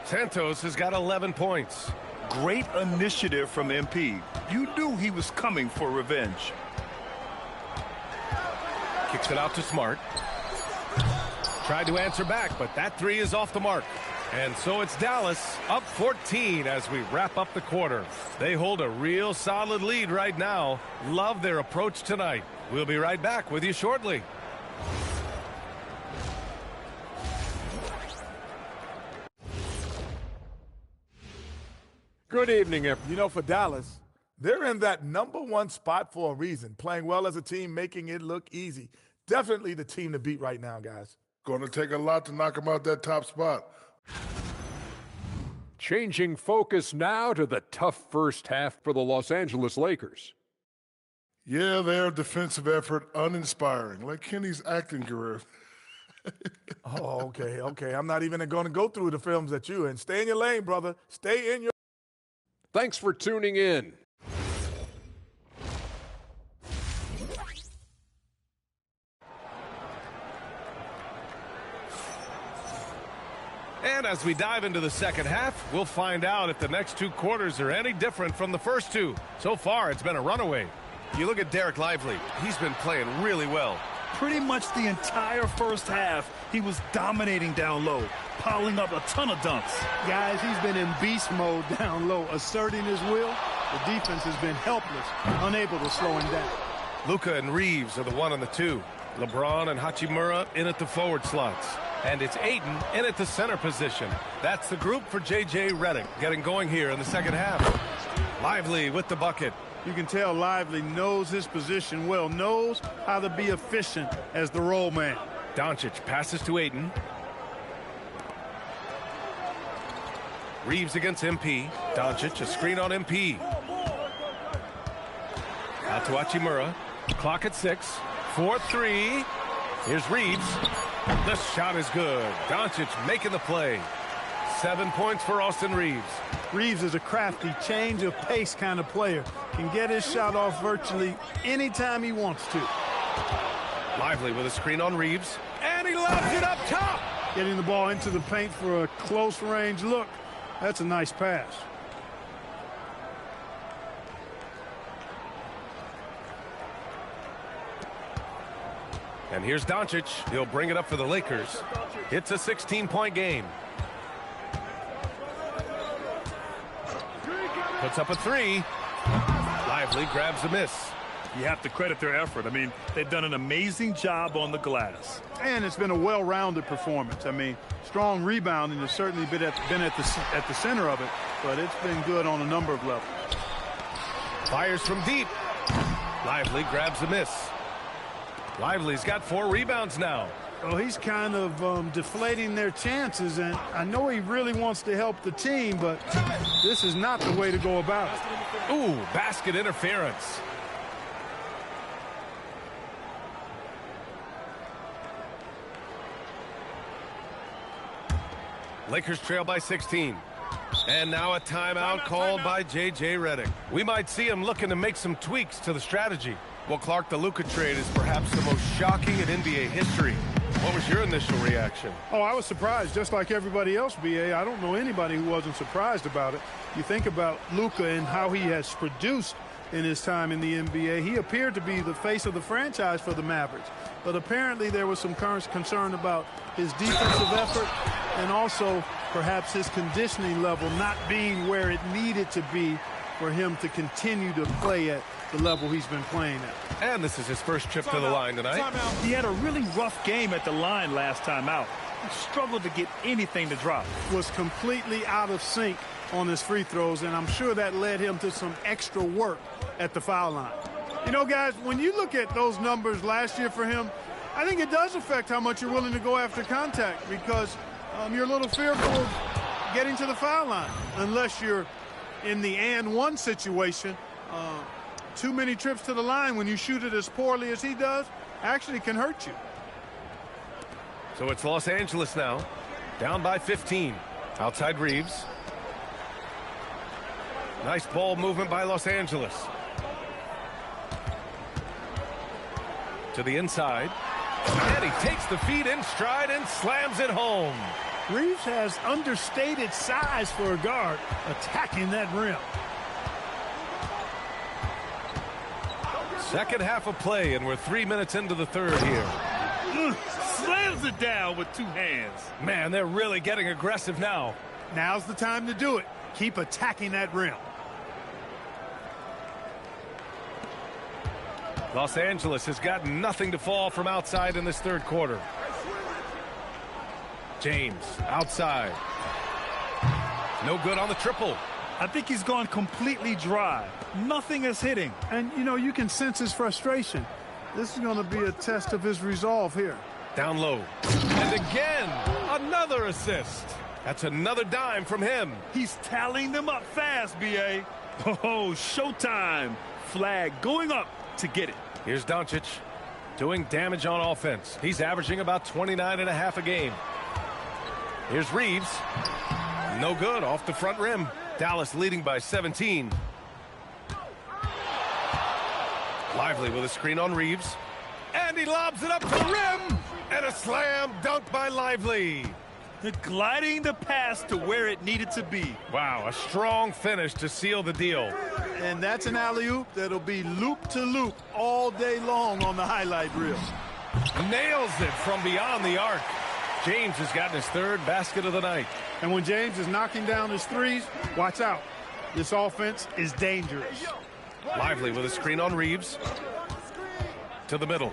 Santos has got 11 points. Great initiative from MP. You knew he was coming for revenge. Kicks it out to Smart. Tried to answer back, but that 3 is off the mark. And so it's Dallas up 14 as we wrap up the quarter. They hold a real solid lead right now. Love their approach tonight. We'll be right back with you shortly. Good evening, everyone. You know, for Dallas, they're in that #1 spot for a reason. Playing well as a team, making it look easy. Definitely the team to beat right now, guys. Going to take a lot to knock them out that top spot. Changing focus now to the tough first half for the Los Angeles Lakers. Yeah, their defensive effort uninspiring, like Kenny's acting career. Oh, okay. I'm not even going to go through the films that you in. Stay in your lane, brother. Stay in your... Thanks for tuning in. And as we dive into the second half, we'll find out if the next 2 quarters are any different from the first 2. So far, it's been a runaway. You look at Derek Lively. He's been playing really well. Pretty much the entire first half, he was dominating down low, piling up a ton of dunks. Guys, he's been in beast mode down low, asserting his will. The defense has been helpless, unable to slow him down. Luka and Reeves are the 1 and the 2. LeBron and Hachimura in at the forward slots. And it's Ayton in at the center position. That's the group for J.J. Redick getting going here in the second half. Lively with the bucket. You can tell Lively knows his position well, knows how to be efficient as the roll man. Doncic passes to Ayton. Reeves against MP. Doncic, a screen on MP. Out to Hachimura. Clock at 6. 4-3. Here's Reeves. The shot is good. Doncic making the play. 7 points for Austin Reeves. Reeves is a crafty, change of pace kind of player. Can get his shot off virtually anytime he wants to. Lively with a screen on Reeves. And he lobs it up top. Getting the ball into the paint for a close range look. That's a nice pass. And here's Doncic. He'll bring it up for the Lakers. It's a 16-point game. Puts up a 3. Lively grabs a miss. You have to credit their effort. I mean, they've done an amazing job on the glass. And it's been a well-rounded performance. I mean, strong rebounding has certainly been at the center of it, but it's been good on a number of levels. Fires from deep. Lively grabs a miss. Lively's got 4 rebounds now. Well, he's kind of deflating their chances, and I know he really wants to help the team, but this is not the way to go about it. Ooh, basket interference. Lakers trail by 16. And now a timeout called by J.J. Redick. We might see him looking to make some tweaks to the strategy. Well, Clark, the Luka trade is perhaps the most shocking in NBA history. What was your initial reaction? Oh, I was surprised, just like everybody else, B.A. I don't know anybody who wasn't surprised about it. You think about Luka and how he has produced in his time in the NBA. He appeared to be the face of the franchise for the Mavericks. But apparently there was some concern about his defensive effort and also perhaps his conditioning level not being where it needed to be for him to continue to play at the level he's been playing at. And this is his first trip to the line tonight. He had a really rough game at the line last time out. He struggled to get anything to drop. Was completely out of sync on his free throws, and I'm sure that led him to some extra work at the foul line. You know, guys, when you look at those numbers last year for him, I think it does affect how much you're willing to go after contact because you're a little fearful of getting to the foul line unless you're in the and one situation. Too many trips to the line when you shoot it as poorly as he does actually can hurt you. So it's Los Angeles now, down by 15. Outside Reeves. Nice ball movement by Los Angeles. To the inside. And he takes the feed in stride and slams it home. Reeves has understated size for a guard attacking that rim. Second half of play, and we're 3 minutes into the third here. Slams it down with two hands. Man, they're really getting aggressive now. Now's the time to do it. Keep attacking that rim. Los Angeles has got nothing to fall from outside in this third quarter. James outside. No good on the triple. I think he's gone completely dry. Nothing is hitting. And, you know, you can sense his frustration. This is going to be a test of his resolve here. Down low. And again, another assist. That's another dime from him. He's tallying them up fast, B.A. Oh, showtime. Flag going up to get it. Here's Doncic doing damage on offense. He's averaging about 29.5 a game. Here's Reeves. No good off the front rim. Dallas leading by 17. Lively with a screen on Reeves. And he lobs it up to the rim. And a slam dunk by Lively. Gliding the pass to where it needed to be. Wow, a strong finish to seal the deal. And that's an alley-oop that'll be loop to loop all day long on the highlight reel. Nails it from beyond the arc. James has gotten his third basket of the night. And when James is knocking down his threes, watch out. This offense is dangerous. Lively with a screen on Reeves. To the middle.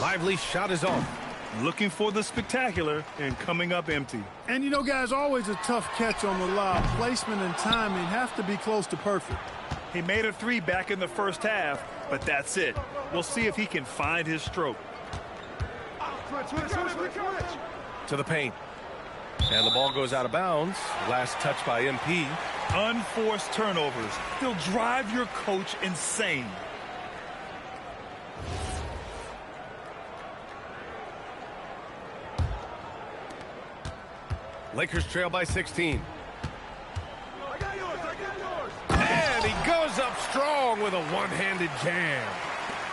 Lively's shot is off. Looking for the spectacular and coming up empty. And, you know, guys, always a tough catch on the lob. Placement and timing have to be close to perfect. He made a three back in the first half, but that's it. We'll see if he can find his stroke. To the paint. And the ball goes out of bounds. Last touch by MP. Unforced turnovers. They'll drive your coach insane. Lakers trail by 16. And he goes up strong with a one-handed jam.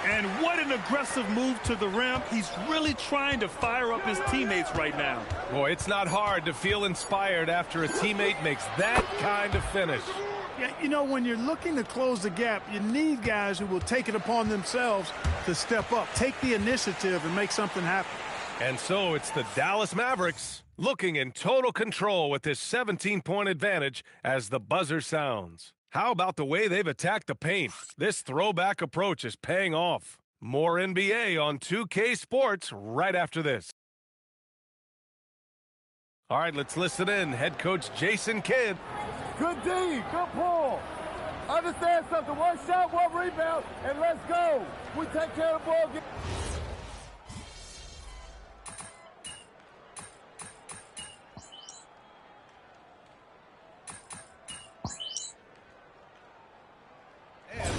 And what an aggressive move to the rim. He's really trying to fire up his teammates right now. Boy, it's not hard to feel inspired after a teammate makes that kind of finish. Yeah, you know, when you're looking to close the gap, you need guys who will take it upon themselves to step up, take the initiative, and make something happen. And so it's the Dallas Mavericks looking in total control with this 17-point advantage as the buzzer sounds. How about the way they've attacked the paint? This throwback approach is paying off. More NBA on 2K Sports right after this. All right, let's listen in. Head coach Jason Kidd. Good D, good pull. Understand something, one shot, one rebound, and let's go. We take care of the ball.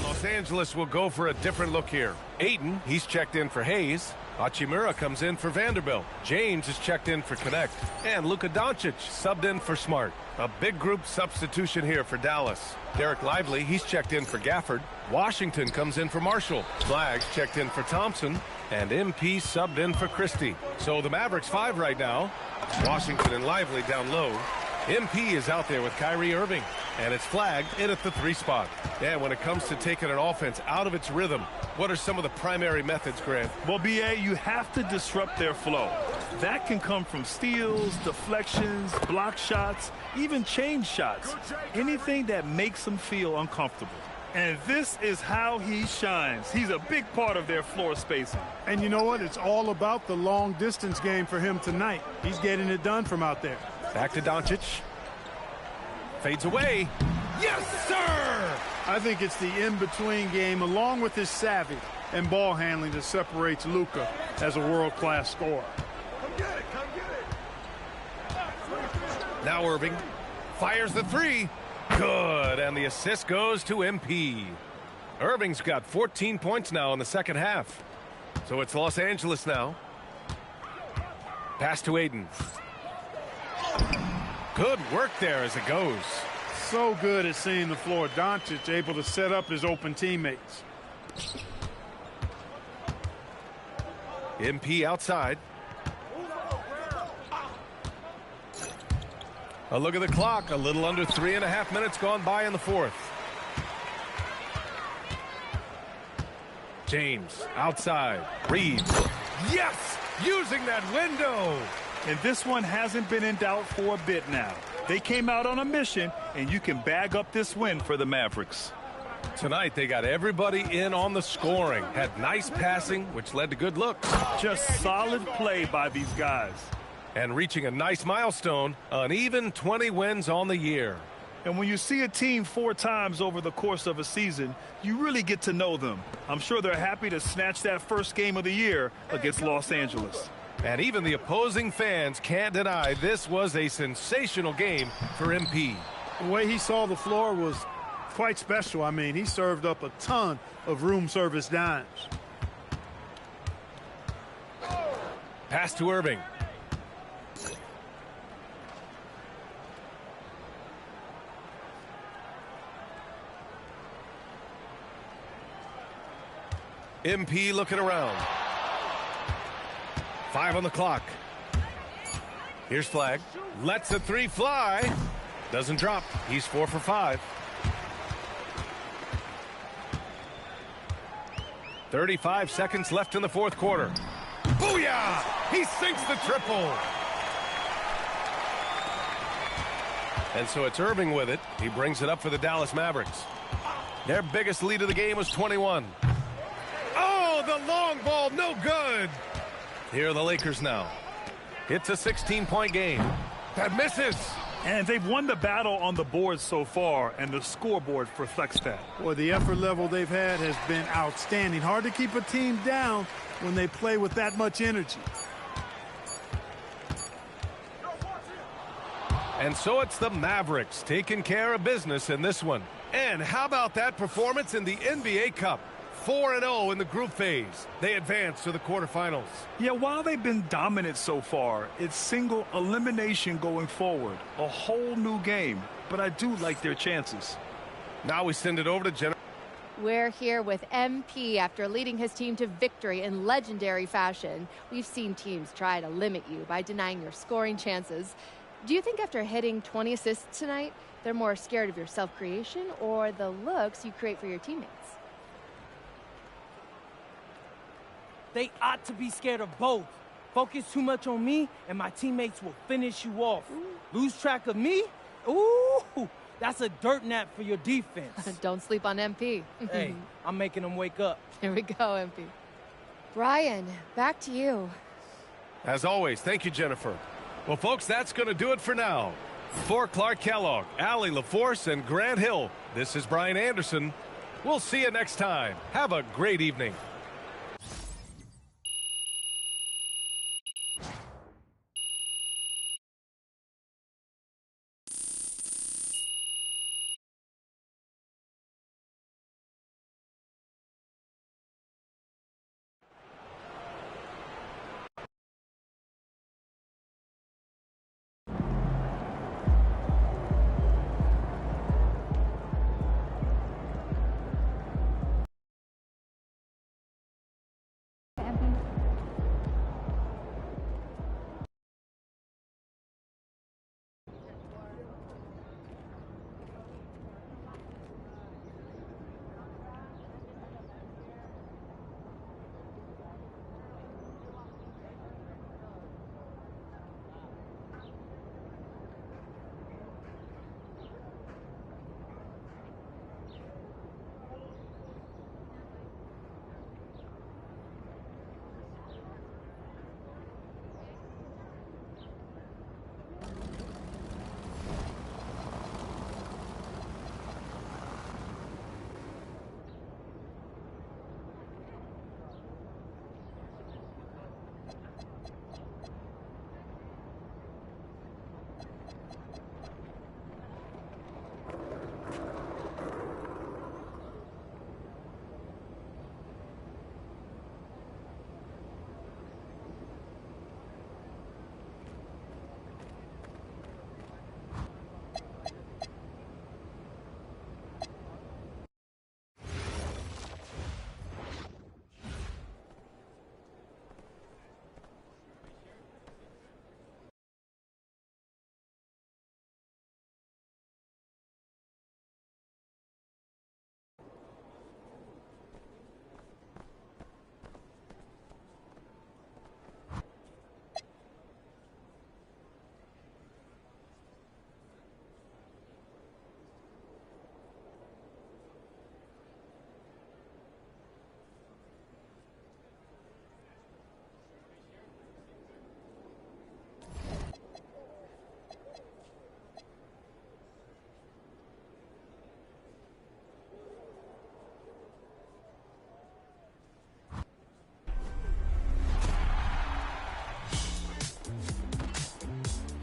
Los Angeles will go for a different look here. Ayton, he's checked in for Hayes. Hachimura comes in for Vanderbilt. James is checked in for Connect. And Luka Doncic subbed in for Smart. A big group substitution here for Dallas. Derek Lively, he's checked in for Gafford. Washington comes in for Marshall. Flags checked in for Thompson. And MP subbed in for Christie. So the Mavericks 5 right now. Washington and Lively down low. MP is out there with Kyrie Irving. And it's flagged in at the 3 spot. And when it comes to taking an offense out of its rhythm, what are some of the primary methods, Grant? Well, B.A., you have to disrupt their flow. That can come from steals, deflections, block shots, even change shots. Anything that makes them feel uncomfortable. And this is how he shines. He's a big part of their floor spacing. And you know what? It's all about the long distance game for him tonight. He's getting it done from out there. Back to Doncic. Fades away. Yes, sir! I think it's the in-between game, along with his savvy and ball handling, that separates Luka as a world-class scorer. Now Irving fires the three. Good, and the assist goes to MP. Irving's got 14 points now in the second half. So it's Los Angeles now. Pass to Aiden. Good work there as it goes. So good at seeing the floor. Doncic able to set up his open teammates. MP outside. A look at the clock. A little under 3.5 minutes gone by in the fourth. James outside. Reeves. Yes! Using that window. And this one hasn't been in doubt for a bit now. They came out on a mission, and you can bag up this win for the Mavericks. Tonight, they got everybody in on the scoring. Had nice passing, which led to good looks. Just solid play by these guys. And reaching a nice milestone, an even 20 wins on the year. And when you see a team 4 times over the course of a season, you really get to know them. I'm sure they're happy to snatch that first game of the year against Los Angeles. And even the opposing fans can't deny this was a sensational game for MP. The way he saw the floor was quite special. I mean, he served up a ton of room service dimes. Pass to Irving. MP looking around. 5 on the clock. Here's Flag. Lets the three fly. Doesn't drop. He's 4 for 5. 35 seconds left in the fourth quarter. Booyah! He sinks the triple. And so it's Irving with it. He brings it up for the Dallas Mavericks. Their biggest lead of the game was 21. Oh, the long ball, no good. Here are the Lakers now. It's a 16-point game. That misses. And they've won the battle on the board so far, and the scoreboard reflects that. Boy, the effort level they've had has been outstanding. Hard to keep a team down when they play with that much energy. And so it's the Mavericks taking care of business in this one. And how about that performance in the NBA Cup? 4-0 in the group phase. They advance to the quarterfinals. Yeah, while they've been dominant so far, it's single elimination going forward. A whole new game. But I do like their chances. Now we send it over to Jennifer. We're here with MP after leading his team to victory in legendary fashion. We've seen teams try to limit you by denying your scoring chances. Do you think after hitting 20 assists tonight, they're more scared of your self-creation or the looks you create for your teammates? They ought to be scared of both. Focus too much on me, and my teammates will finish you off. Lose track of me? Ooh, that's a dirt nap for your defense. Don't sleep on MP. Hey, I'm making them wake up. Here we go, MP. Brian, back to you. As always, thank you, Jennifer. Well, folks, that's going to do it for now. For Clark Kellogg, Allie LaForce, and Grant Hill, this is Brian Anderson. We'll see you next time. Have a great evening.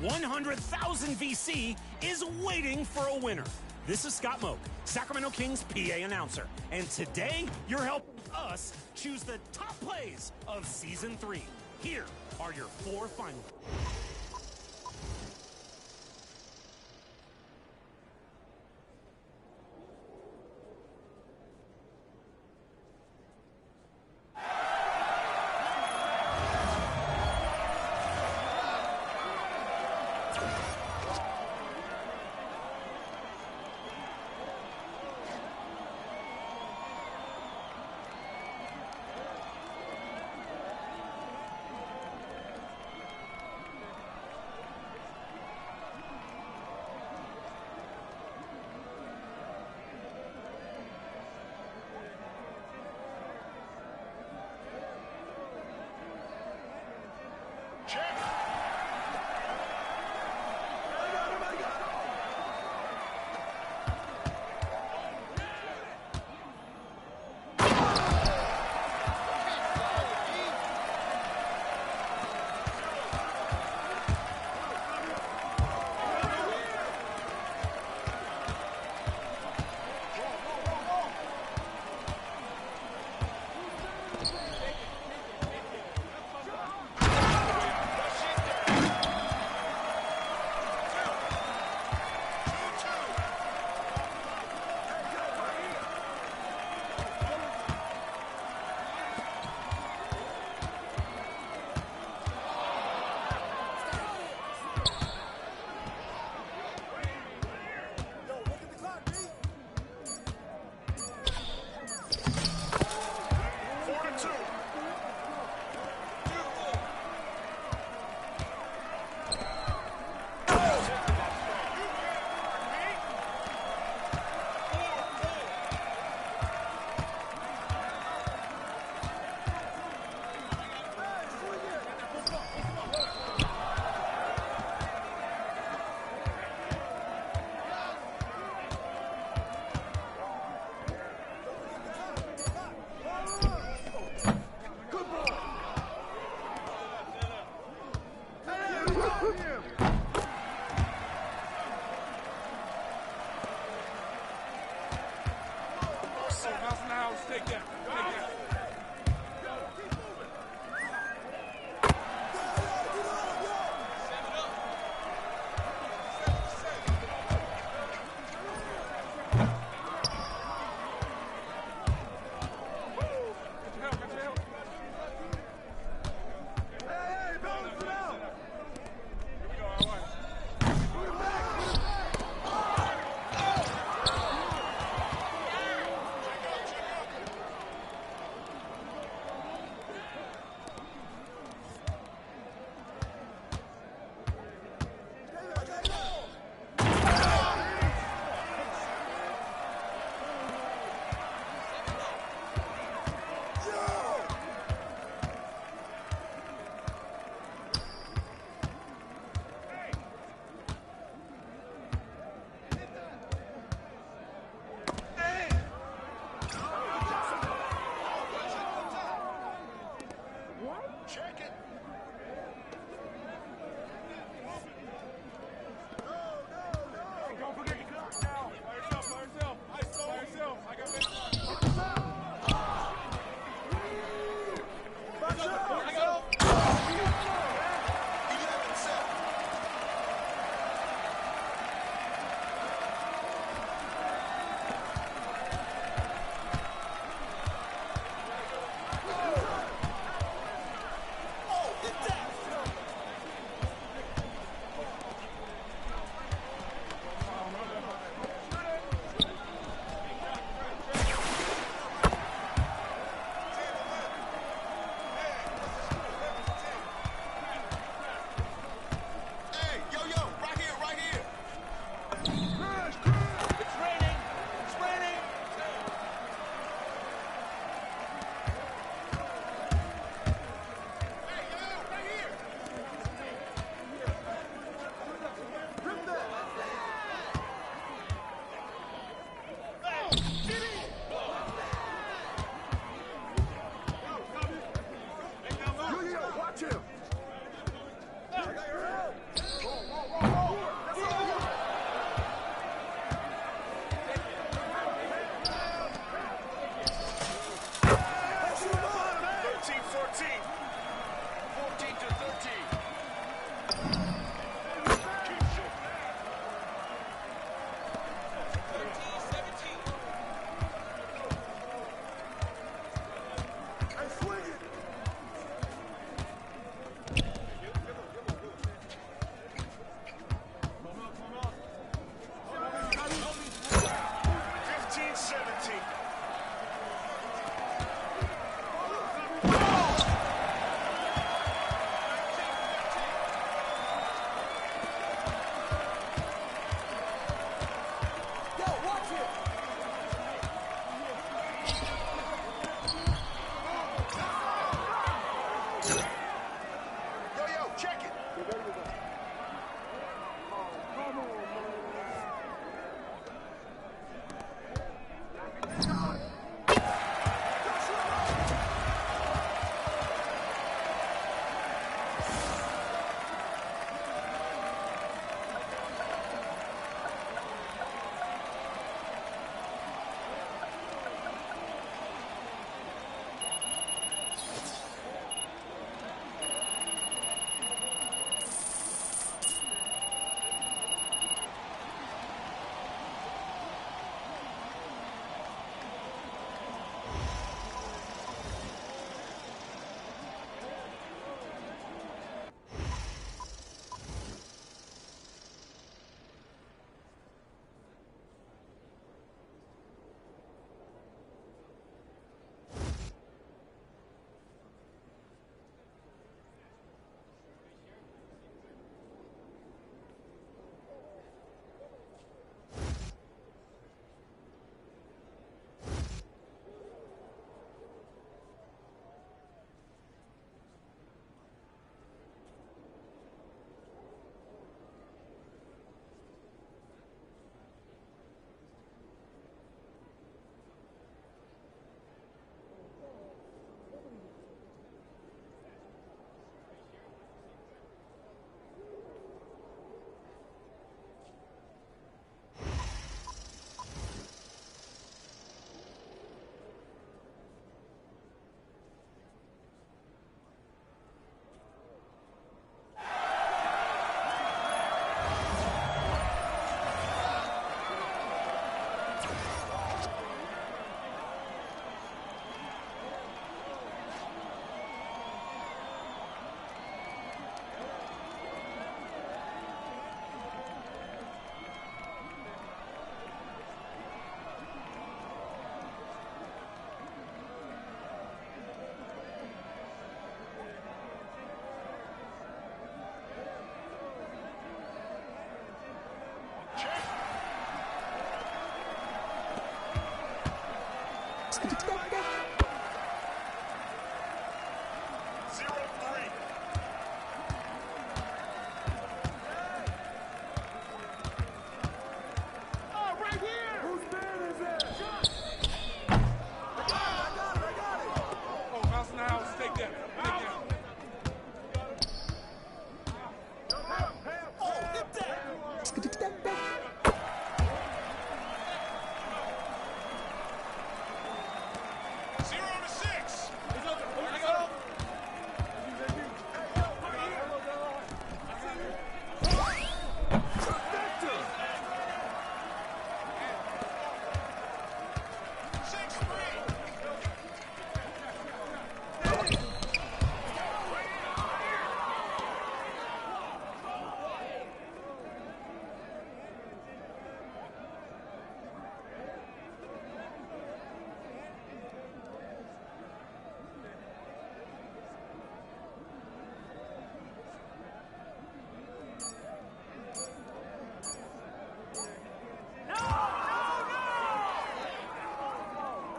100,000 VC is waiting for a winner. This is Scott Moak, Sacramento Kings PA announcer. And today, you're helping us choose the top plays of Season 3. Here are your 4 finalists.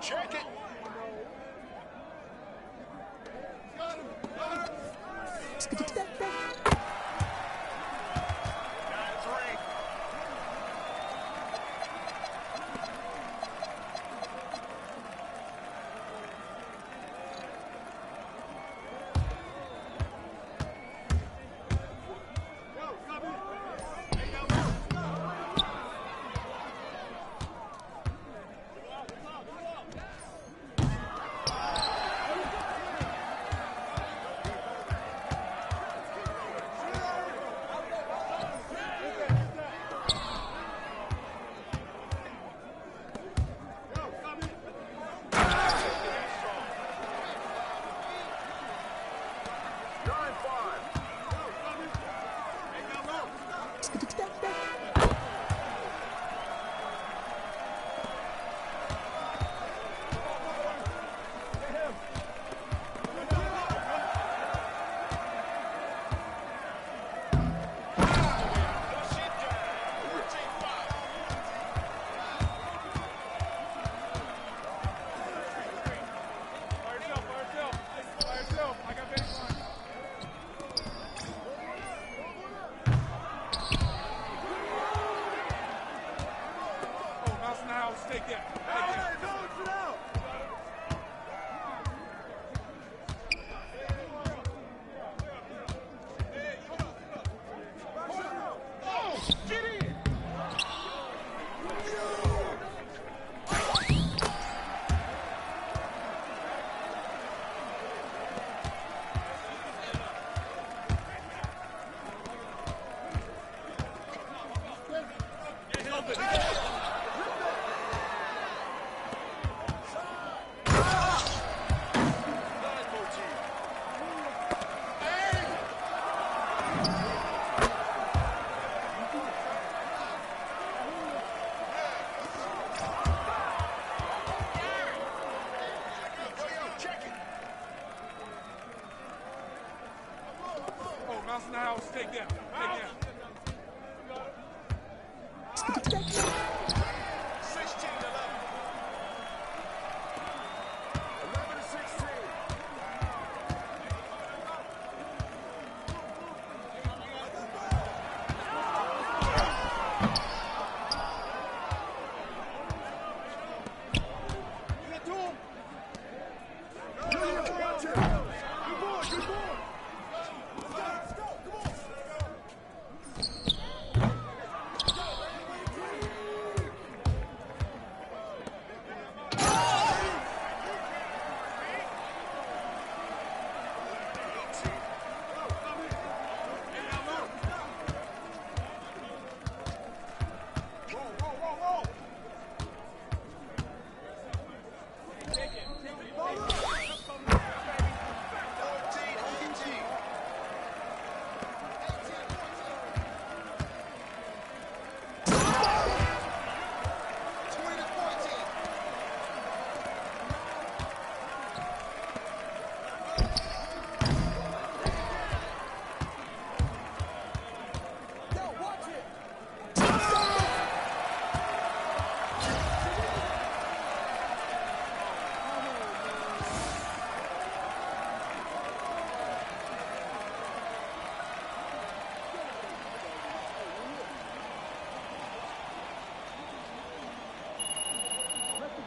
Check it.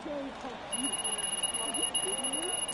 change completely. Are you kidding me?